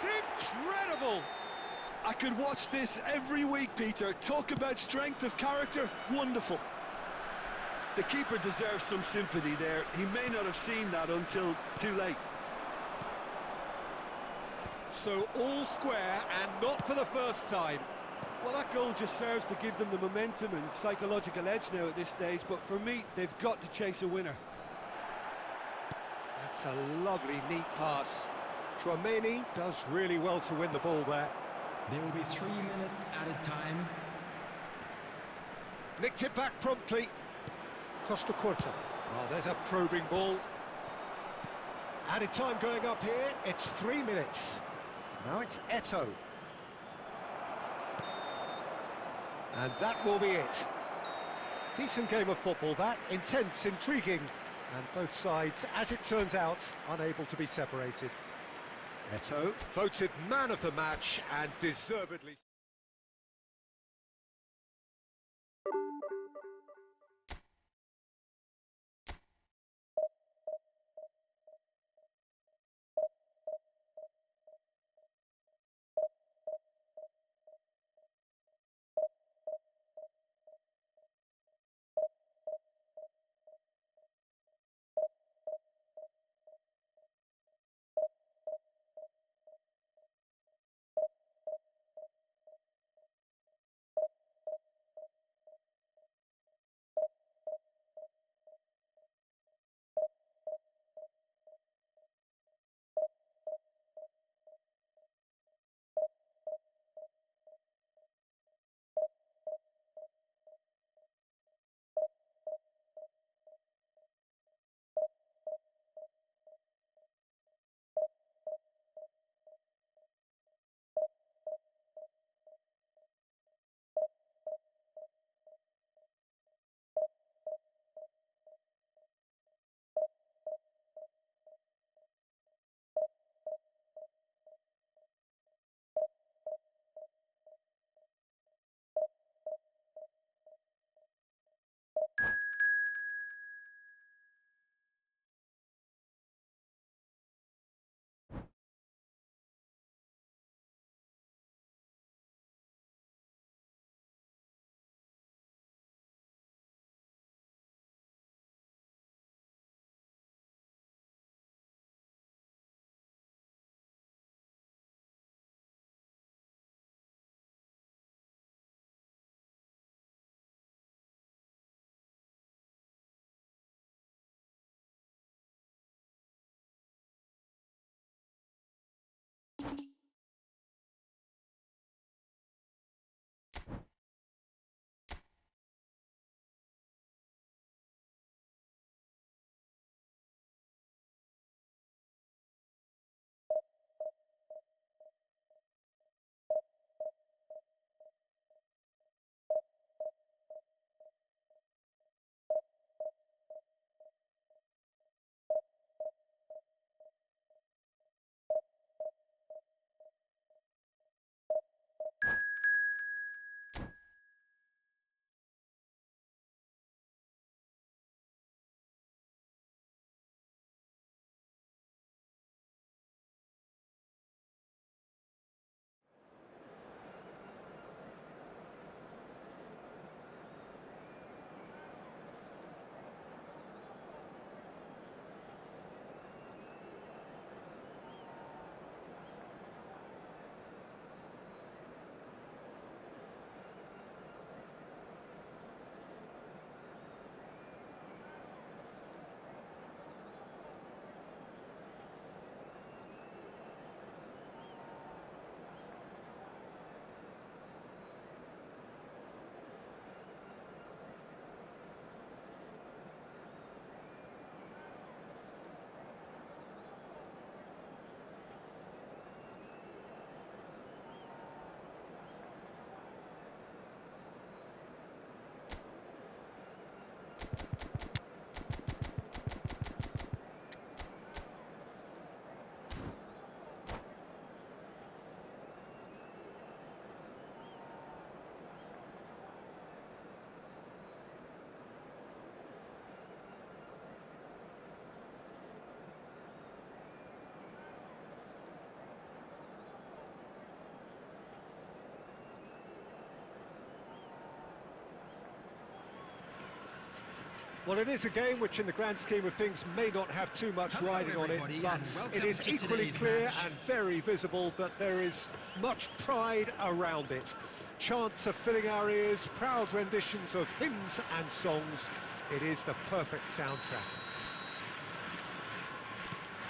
incredible! I could watch this every week, Peter. Talk about strength of character, wonderful. The keeper deserves some sympathy there. He may not have seen that until too late. So all square, and not for the first time. Well, that goal just serves to give them the momentum and psychological edge now at this stage, but for me, they've got to chase a winner. That's a lovely, neat pass. Tchouaméni does really well to win the ball there. There will be 3 minutes added time. Nicked it back promptly. Costa Curta. Oh, there's a probing ball. Added time going up here. It's 3 minutes. Now it's Eto'o. And that will be it. Decent game of football, that. Intense, intriguing. And both sides, as it turns out, unable to be separated. Eto'o, voted man of the match and deservedly... Well, it is a game which, in the grand scheme of things, may not have too much Hello, riding on it, everybody, but and welcome it is to equally today's clear match. and very visible that there is much pride around it. Chants are filling our ears, proud renditions of hymns and songs. It is the perfect soundtrack.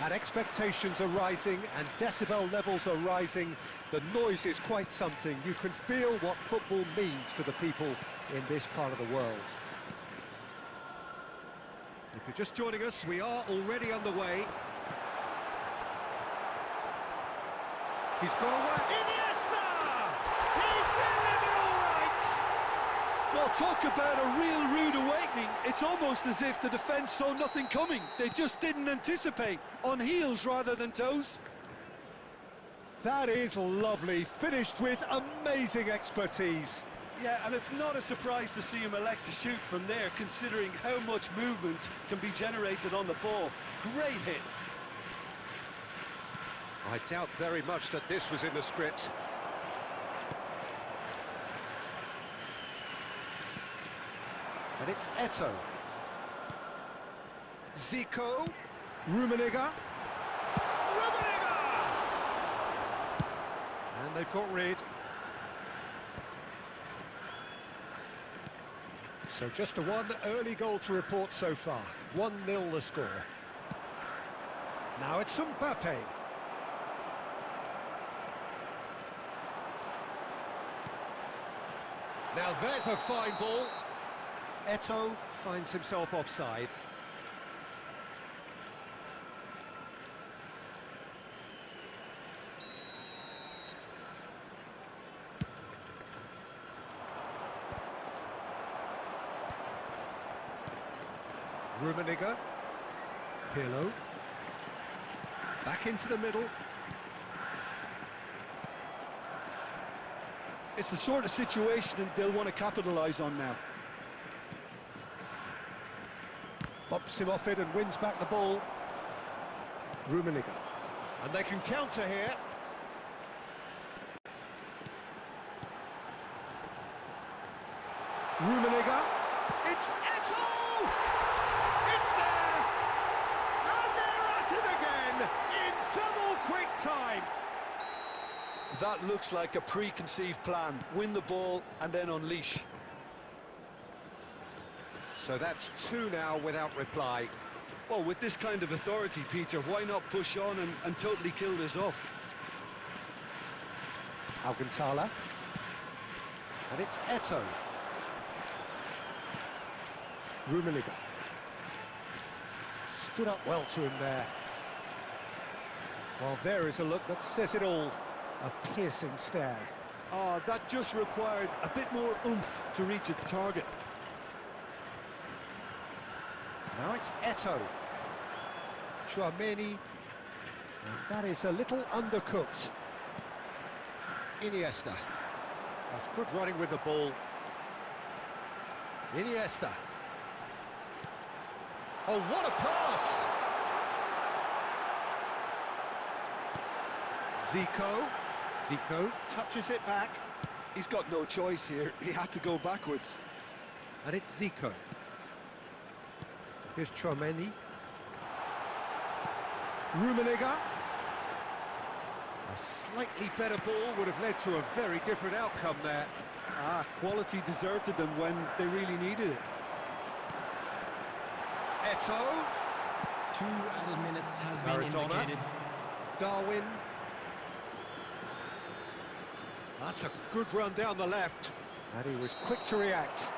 And expectations are rising, and decibel levels are rising. The noise is quite something. You can feel what football means to the people in this part of the world. If you're just joining us, we are already underway. He's got away. Iniesta! He's feeling it all right! Well, talk about a real rude awakening. It's almost as if the defence saw nothing coming. They just didn't anticipate. On heels rather than toes. That is lovely, finished with amazing expertise. Yeah, and it's not a surprise to see him elect to shoot from there, considering how much movement can be generated on the ball. Great hit. I doubt very much that this was in the script. And it's Eto. Zico. Rummenigge. Rummenigge! And they've got rid. So just the one early goal to report so far. 1-0 the score. Now it's Mbappe. Now there's a fine ball. Eto finds himself offside. Rummenigge. Pirlo. Back into the middle. It's the sort of situation that they'll want to capitalise on now. Bumps him off it and wins back the ball. Rummenigge. And they can counter here. Rummenigge. It's Eto! It's there! And they're at it again in double quick time. That looks like a preconceived plan. Win the ball and then unleash. So that's 2 now without reply. Well, with this kind of authority, Peter, why not push on and totally kill this off? Alcantara. And it's Eto. Rummenigge. Stood up well to him there. Well, there is a look that says it all. A piercing stare. Oh, that just required a bit more oomph to reach its target. Now it's Eto. Chouameni. And that is a little undercooked. Iniesta. That's good running with the ball. Iniesta. Oh, what a pass! Zico touches it back. He's got no choice here. He had to go backwards. And it's Zico. Here's Chouameni. Rummenigge. A slightly better ball would have led to a very different outcome there. Quality deserted them when they really needed it. Eto. 2 added minutes has been indicated. Darwin. That's a good run down the left. And he was quick to react.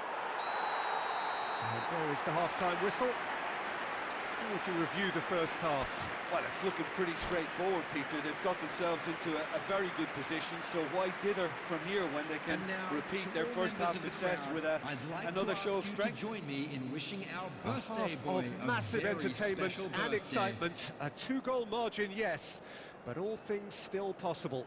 And there is the half-time whistle. How would you review the first half? Well, it's looking pretty straightforward, Peter. They've got themselves into a very good position, so why dither from here when they can repeat their first half success with another show of strength? Join me in wishing our A birthday half boy of massive a very entertainment special and birthday. excitement. A 2-goal margin, yes, but all things still possible.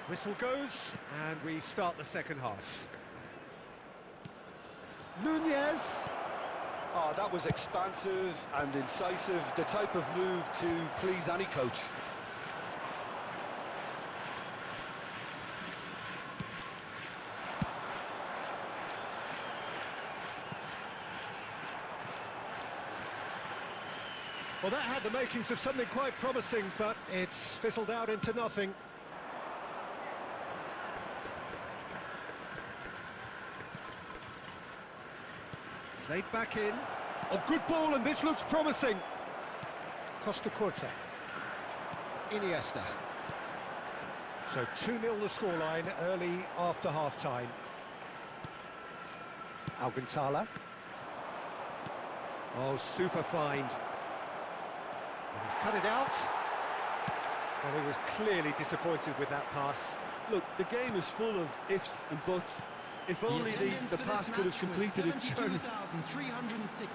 Whistle goes, and we start the second half. Nunez. Oh, that was expansive and incisive, the type of move to please any coach. Well, that had the makings of something quite promising, but it's fizzled out into nothing. Played back in. Oh, good ball, and this looks promising. Costa Curta. Iniesta. So 2-0 the scoreline early after half-time. Alcantara. Oh, super find. And he's cut it out. And he was clearly disappointed with that pass. Look, the game is full of ifs and buts. If only the pass could have completed its journey. 72,306.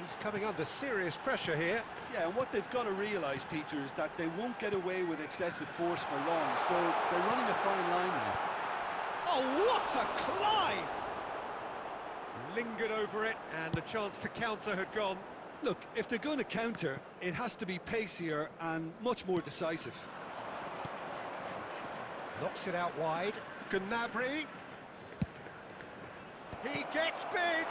He's coming under serious pressure here. Yeah, and what they've got to realise, Peter, is that they won't get away with excessive force for long, so they're running a fine line now. Oh, what a climb! Lingered over it, and the chance to counter had gone. Look, if they're going to counter, it has to be pacier and much more decisive. Knocks it out wide. Gnabry. He gets big.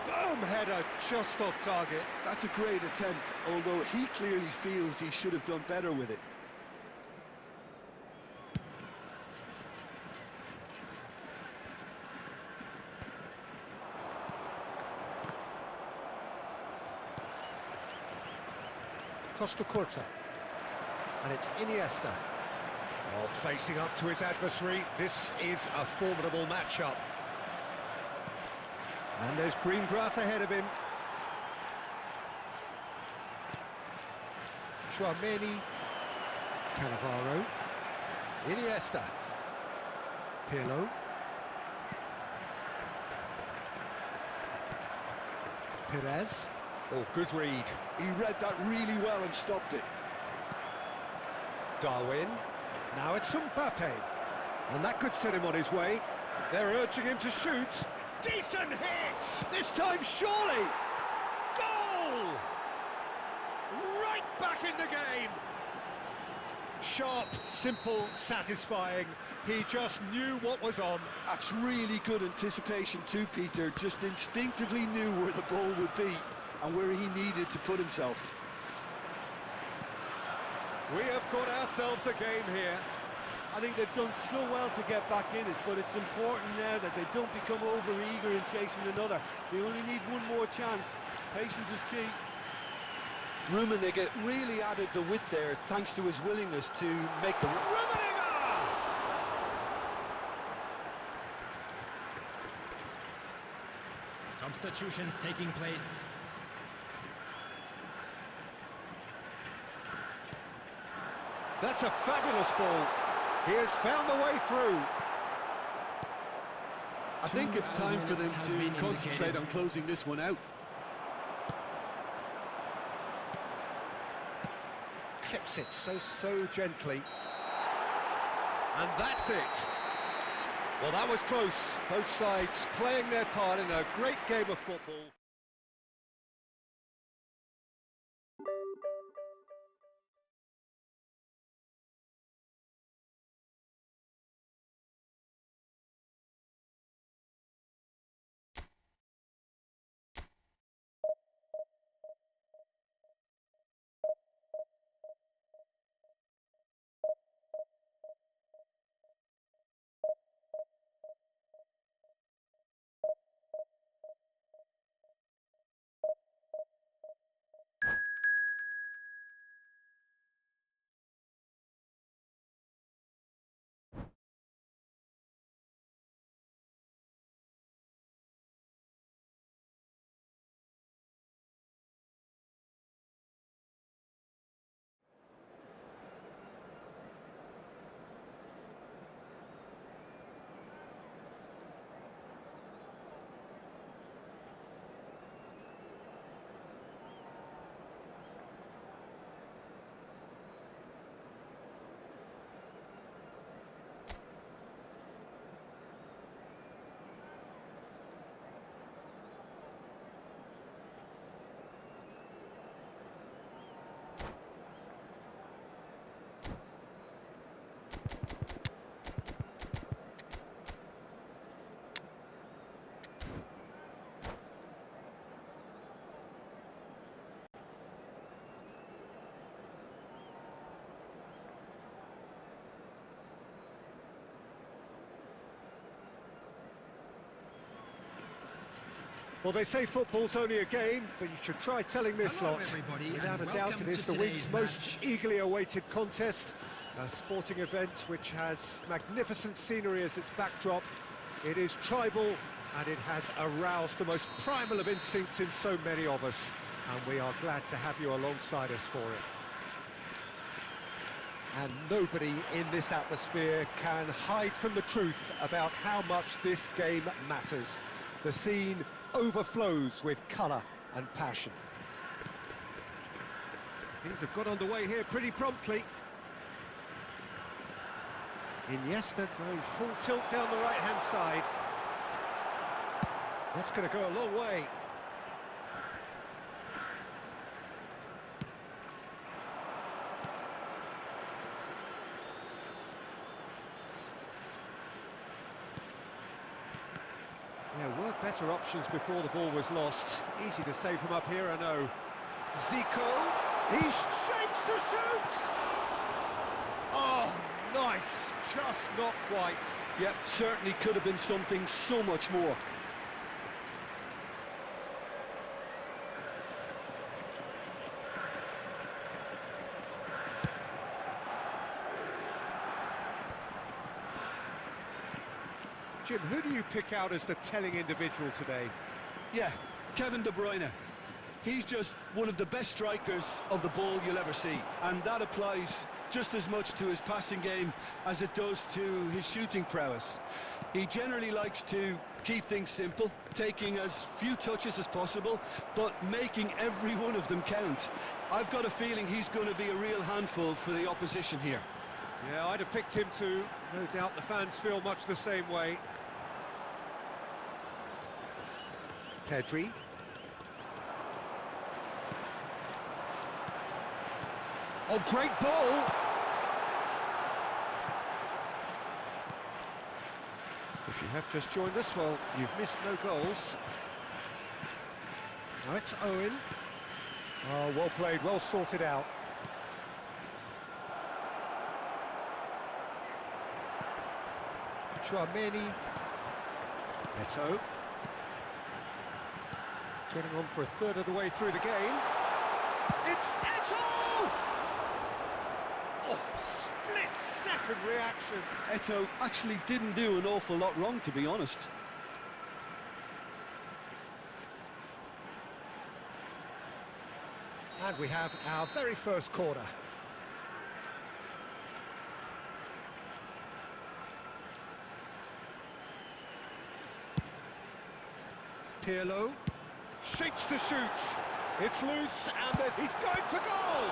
Firm header just off target. That's a great attempt, although he clearly feels he should have done better with it. Costa Curta. And it's Iniesta. Oh, facing up to his adversary. This is a formidable matchup. And there's green grass ahead of him. Chouameni. Cannavaro. Iniesta. Pirlo. Perez. Oh, good read. He read that really well and stopped it. Darwin. Now it's Mbappe. And that could set him on his way. They're urging him to shoot. Decent hit! This time, surely! Goal! Right back in the game! Sharp, simple, satisfying. He just knew what was on. That's really good anticipation too, Peter. Just instinctively knew where the ball would be and where he needed to put himself. We have got ourselves a game here. I think they've done so well to get back in it, but it's important now that they don't become over-eager in chasing another. They only need one more chance. Patience is key. Rummenigge really added the width there, thanks to his willingness to make the... Rummenigge! Substitutions taking place. That's a fabulous ball. He has found the way through. I think it's time for them to concentrate on closing this one out. Clips it so gently. And that's it. Well, that was close. Both sides playing their part in a great game of football. Well, they say football's only a game, but you should try telling this Hello, lot. everybody, Without a and doubt, welcome it is to the week's today's most match. eagerly awaited contest. A sporting event which has magnificent scenery as its backdrop. It is tribal, and it has aroused the most primal of instincts in so many of us. And we are glad to have you alongside us for it. And nobody in this atmosphere can hide from the truth about how much this game matters. The scene overflows with colour and passion. Things have got underway here pretty promptly. Iniesta going full tilt down the right-hand side. That's going to go a long way. There were better options before the ball was lost. Easy to save from up here, I know. Zico, he shapes to shoot! Oh, nice, just not quite. Yep, certainly could have been something so much more. Jim, who do you pick out as the telling individual today? Yeah, Kevin De Bruyne. He's just one of the best strikers of the ball you'll ever see, and that applies just as much to his passing game as it does to his shooting prowess. He generally likes to keep things simple, taking as few touches as possible, but making every one of them count. I've got a feeling he's going to be a real handful for the opposition here. Yeah, I'd have picked him too. No doubt the fans feel much the same way. Pedri. Oh, great ball! If you have just joined us, well, you've missed no goals. Now it's Owen. Oh, well played, well sorted out. Chouameni. Eto'o. Getting on for a third of the way through the game. It's Eto'o! Oh, split-second reaction. Eto'o actually didn't do an awful lot wrong, to be honest. And we have our very first corner. Pirlo shapes to shoot. It's loose, and he's going for goal!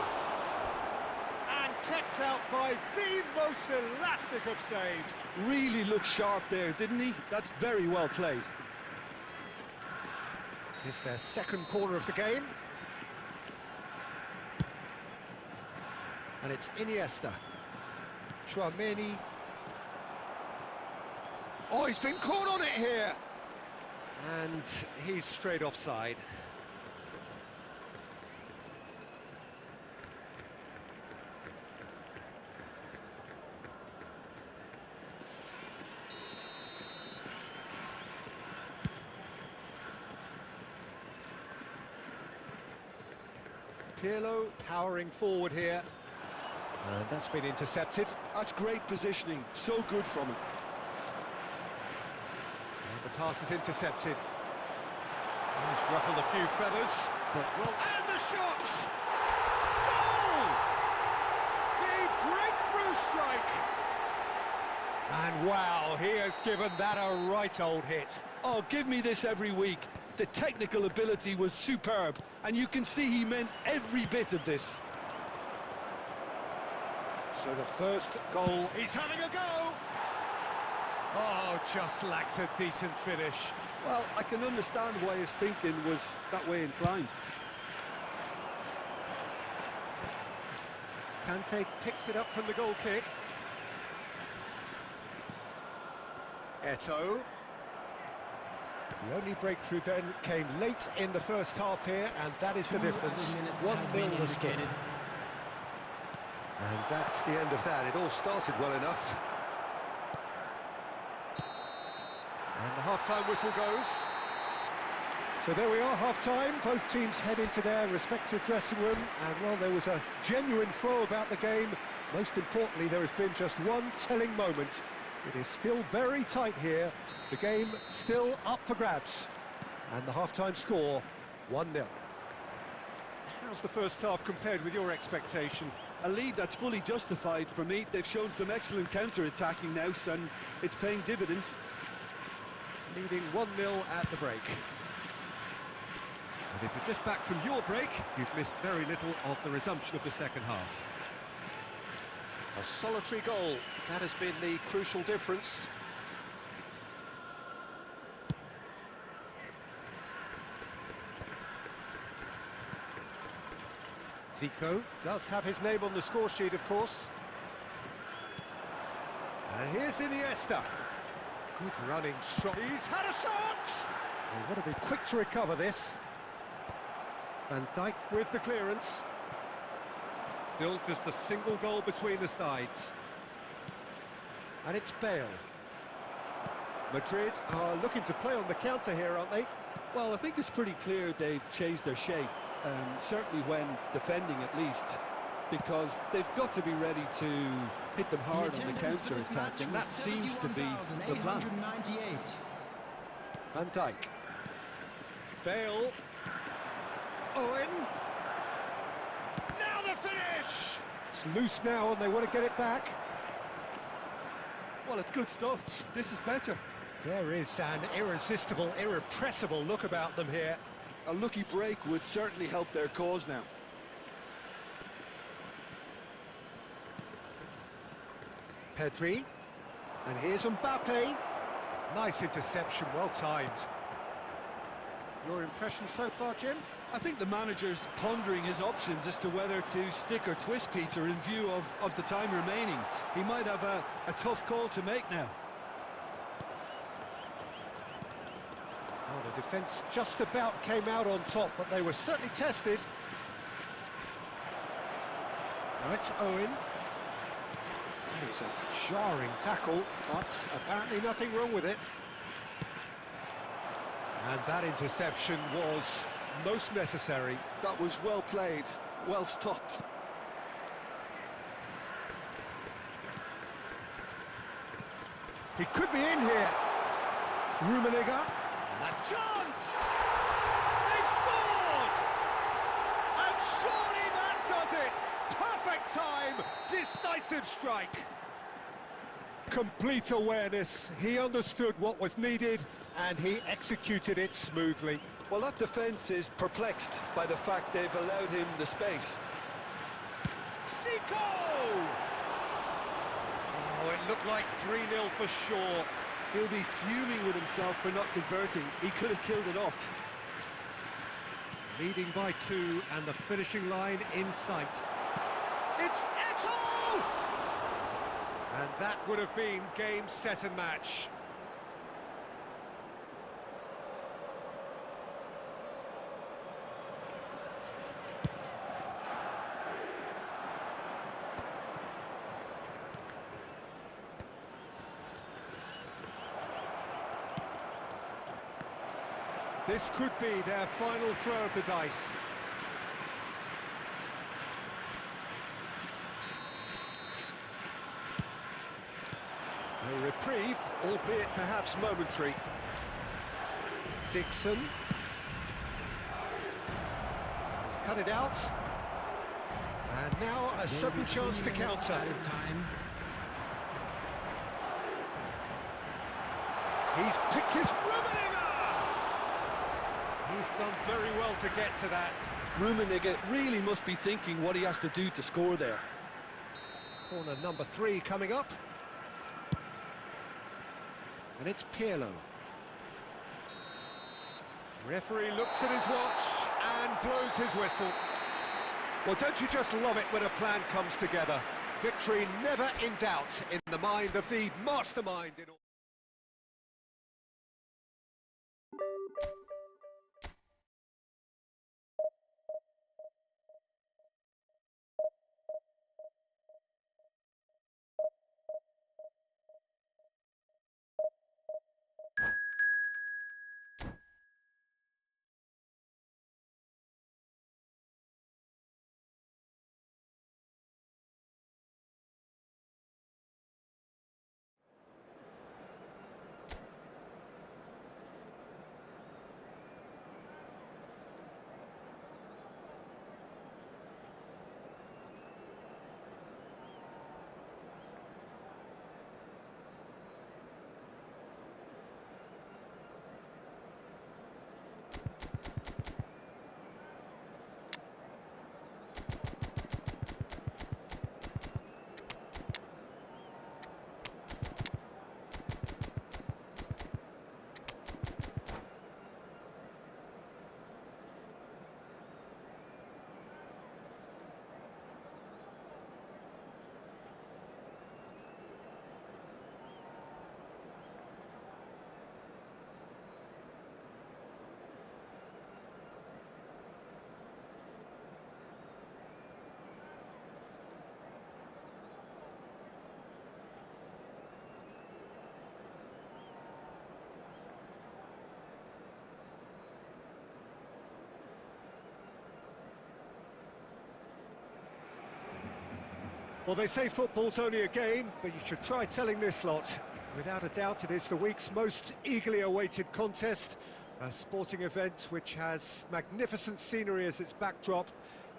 And kept out by the most elastic of saves. Really looked sharp there, didn't he? That's very well played. It's their second corner of the game. And it's Iniesta. Chouameni. Oh, he's been caught on it here! And he's straight offside. Pirlo powering forward here. And that's been intercepted. That's great positioning, so good from him. And the pass is intercepted. He's ruffled a few feathers, but well... And the shot! Goal! The breakthrough strike! And wow, he has given that a right old hit. Oh, give me this every week. The technical ability was superb, and you can see he meant every bit of this. So the first goal, he's having a go! Oh, just lacked a decent finish. Well, I can understand why his thinking was that way inclined. Kante picks it up from the goal kick. Eto'o. The only breakthrough then came late in the first half here, and that is the difference. 1-0 the score. And that's the end of that. It all started well enough. And the half-time whistle goes. So there we are, half-time. Both teams head into their respective dressing room. And, well, there was a genuine throw about the game. Most importantly, there has been just one telling moment. It is still very tight here. The game still up for grabs. And the half-time score, 1-0. How's the first half compared with your expectation? A lead that's fully justified for me. They've shown some excellent counter-attacking now, and it's paying dividends. Leading 1-0 at the break. And if you're just back from your break, you've missed very little of the resumption of the second half. A solitary goal, that has been the crucial difference. Zico does have his name on the score sheet, of course. And here's Iniesta. Good running, strong. He's had a shot! They've got to be quick to recover this. Van Dijk with the clearance. Still just a single goal between the sides. And it's Bale. Madrid are looking to play on the counter here, aren't they? Well, I think it's pretty clear they've changed their shape, certainly when defending at least, because they've got to be ready to hit them hard on the counter-attack, and that seems to be the plan. Van Dijk. Bale. Owen. Now the finish! It's loose now and they want to get it back. Well, it's good stuff. This is better. There is an irresistible, irrepressible look about them here. A lucky break would certainly help their cause now. Pedri. And here's Mbappe. Nice interception, well timed. Your impression so far, Jim? I think the manager's pondering his options as to whether to stick or twist Peter in view of the time remaining. He might have a tough call to make now. Oh, the defence just about came out on top, but they were certainly tested. Now it's Owen. That is a jarring tackle, but apparently nothing wrong with it. And that interception was most necessary. That was well played, well stopped. He could be in here. Rummenigge. That's chance! They've scored! And surely that does it! Perfect time! Decisive strike! Complete awareness. He understood what was needed and he executed it smoothly. Well, that defence is perplexed by the fact they've allowed him the space. Zico! Oh, it looked like 3-0 for sure. He'll be fuming with himself for not converting. He could have killed it off. Leading by 2 and the finishing line in sight. It's Eto'o! And that would have been game, set and match. This could be their final throw of the dice. A reprieve, albeit perhaps momentary. Dixon. He's cut it out. And now a sudden chance to counter. He's picked his Rummenigge! He's done very well to get to that. Rummenigge really must be thinking what he has to do to score there. Corner number 3 coming up. And it's Pirlo. Referee looks at his watch and blows his whistle. Well, don't you just love it when a plan comes together? Victory never in doubt in the mind of the mastermind in all. Well, they say football's only a game, but you should try telling this lot. Without a doubt, it is the week's most eagerly awaited contest, a sporting event which has magnificent scenery as its backdrop.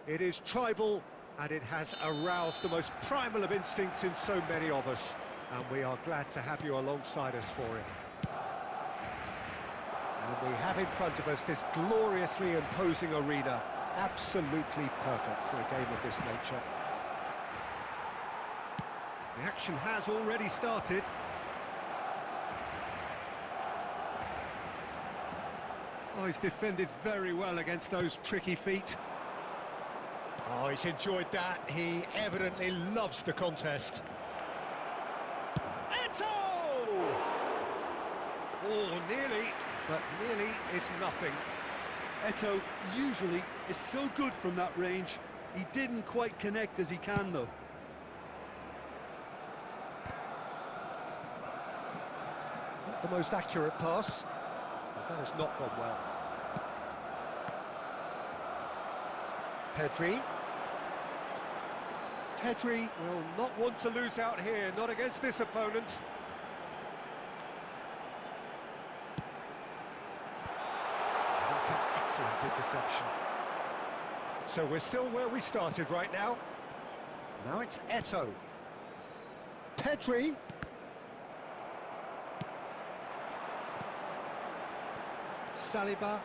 It is tribal, and it has aroused the most primal of instincts in so many of us, and we are glad to have you alongside us for it. And we have in front of us this gloriously imposing arena, absolutely perfect for a game of this nature. The action has already started. Oh, he's defended very well against those tricky feet. Oh, he's enjoyed that. He evidently loves the contest. Eto'o! Oh, nearly, but nearly is nothing. Eto'o usually is so good from that range. He didn't quite connect as he can, though. the most accurate pass. But that has not gone well. Pedri. Pedri will not want to lose out here, not against this opponent. That's an excellent interception. So we're still where we started right now. Now it's Eto'o. Pedri. Saliba.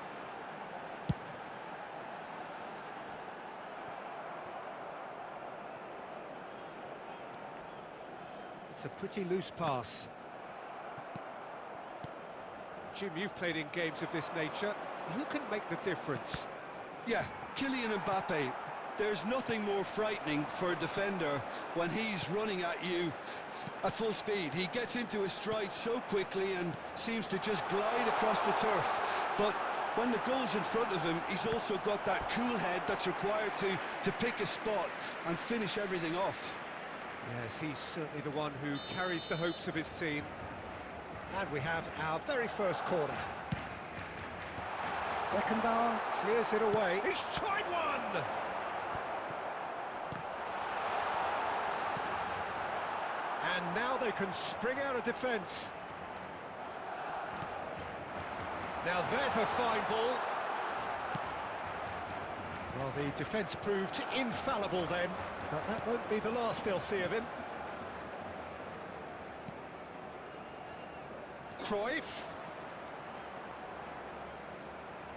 It's a pretty loose pass. Jim, you've played in games of this nature. Who can make the difference? Yeah, Kylian Mbappe. There's nothing more frightening for a defender when he's running at you at full speed. He gets into his stride so quickly and seems to just glide across the turf. But when the goal's in front of him, he's also got that cool head that's required to pick a spot and finish everything off. Yes, he's certainly the one who carries the hopes of his team. And we have our very first corner. Beckenbauer clears it away. He's tried one! And now they can spring out of defence. Now there's a fine ball. Well, the defence proved infallible then, but that won't be the last they'll see of him. Cruyff.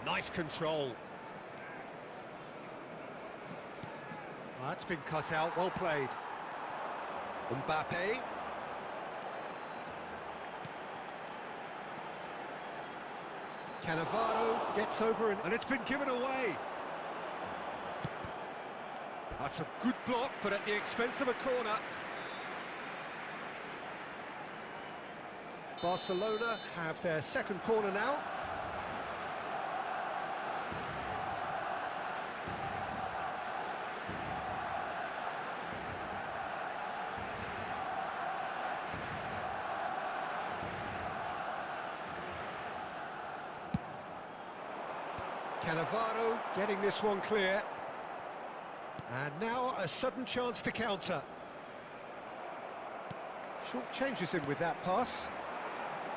Nice control. That's been cut out, well played. Mbappe. Cannavaro gets over and it's been given away. That's a good block, but at the expense of a corner. Barcelona have their second corner now. Cannavaro getting this one clear. And now a sudden chance to counter. Short changes him with that pass.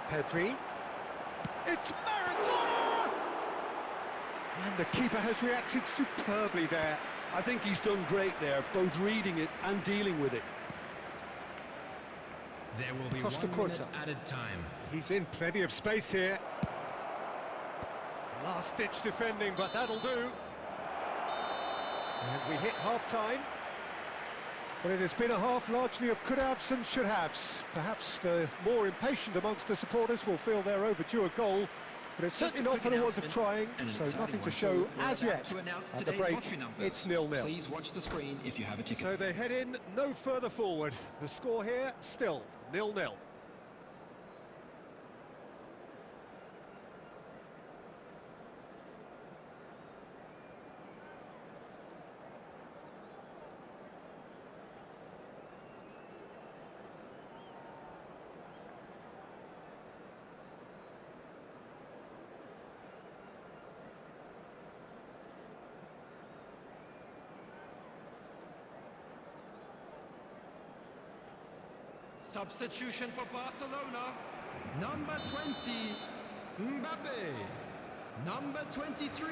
Pedri. It's Maradona! And the keeper has reacted superbly there. I think he's done great there, both reading it and dealing with it. There will be Costa 1 minute added time. He's in plenty of space here. Last-ditch defending, but that'll do. And we hit half-time. But it has been a half largely of could-haves and should-haves. Perhaps the more impatient amongst the supporters will feel they're overdue a goal, but it's certainly not for the want of trying, so nothing to show as yet. At the break, it's 0-0. Please watch the screen if you have a ticket. So they head in no further forward. The score here, still 0-0. Substitution for Barcelona. Number 20, Mbappe. Number 23,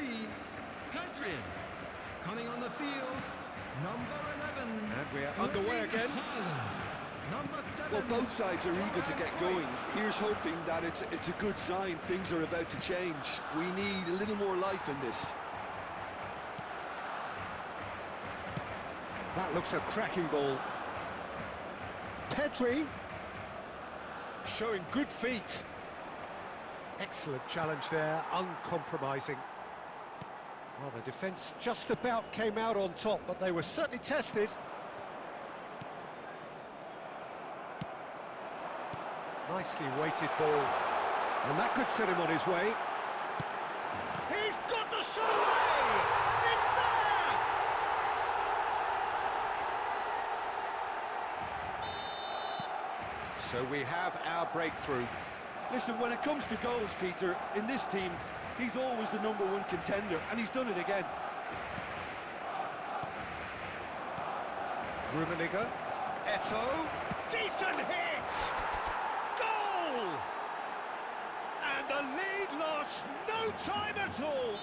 Pedri. Coming on the field, number 11. And we're underway again. Number 7. Well, both sides are eager to get going. Here's hoping that it's a good sign. Things are about to change. We need a little more life in this. That looks a cracking ball. Pedri showing good feet. Excellent challenge there, uncompromising. Well, the defence just about came out on top, but they were certainly tested. Nicely weighted ball. And that could set him on his way. He's got the shot away! It's there! So we have our breakthrough. Listen, when it comes to goals, Peter, in this team, he's always the #1 contender, and he's done it again. Rummenigge, Eto'o, decent hit! Goal! And the lead lost no time at all.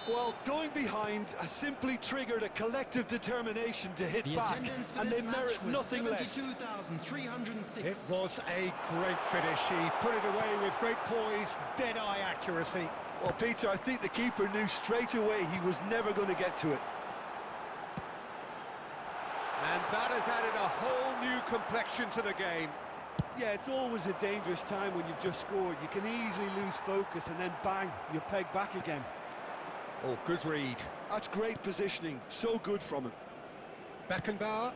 Well, going behind has simply triggered a collective determination to hit The back, attendance for and this they match merit was nothing less. 72,306. It was a great finish. He put it away with great poise, dead-eye accuracy. Well, Peter, I think the keeper knew straight away he was never going to get to it. And that has added a whole new complexion to the game. Yeah, it's always a dangerous time when you've just scored. You can easily lose focus and then bang, you're pegged back again. Oh, good read. That's great positioning, so good from him. Beckenbauer.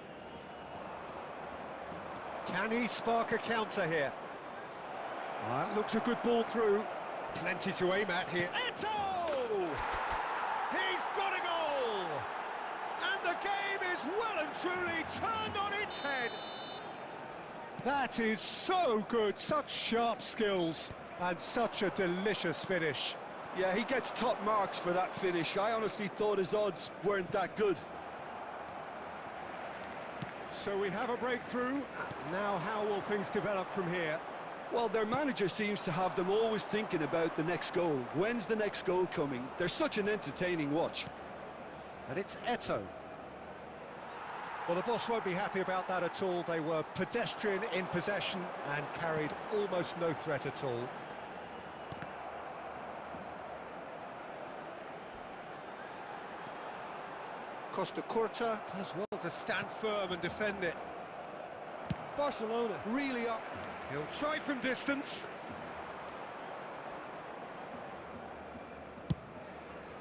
Can he spark a counter here? That looks a good ball through. Plenty to aim at here. Eto'o! He's got a goal! And the game is well and truly turned on its head. That is so good, such sharp skills, and such a delicious finish. Yeah, he gets top marks for that finish. I honestly thought his odds weren't that good. So we have a breakthrough. Now how will things develop from here? Well, their manager seems to have them always thinking about the next goal. When's the next goal coming? They're such an entertaining watch. And it's Eto'o. Well, the boss won't be happy about that at all. They were pedestrian in possession and carried almost no threat at all. Costa Curta does well to stand firm and defend it. Barcelona really are... He'll try from distance.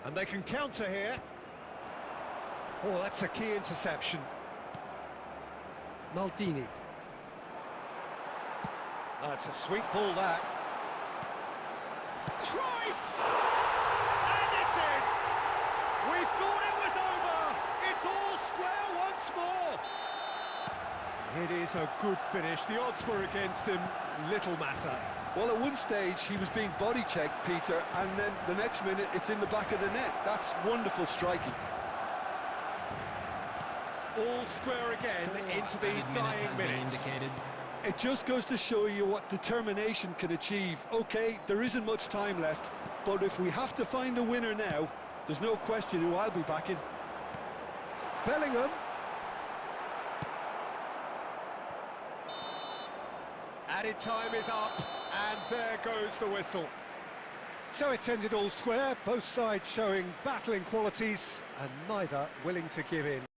And they can counter here. Oh, that's a key interception. Maldini. It's a sweet ball, that. Cruyff! And it's in! We thought it was over! It's all square once more! It is a good finish. The odds were against him. Little matter. Well, at one stage, he was being body-checked, Peter, and then the next minute, it's in the back of the net. That's wonderful striking. All square again into the dying minutes. It just goes to show you what determination can achieve. OK, there isn't much time left, but if we have to find a winner now, there's no question who I'll be backing. Bellingham. Added time is up, and there goes the whistle. So it's ended all square, both sides showing battling qualities, and neither willing to give in.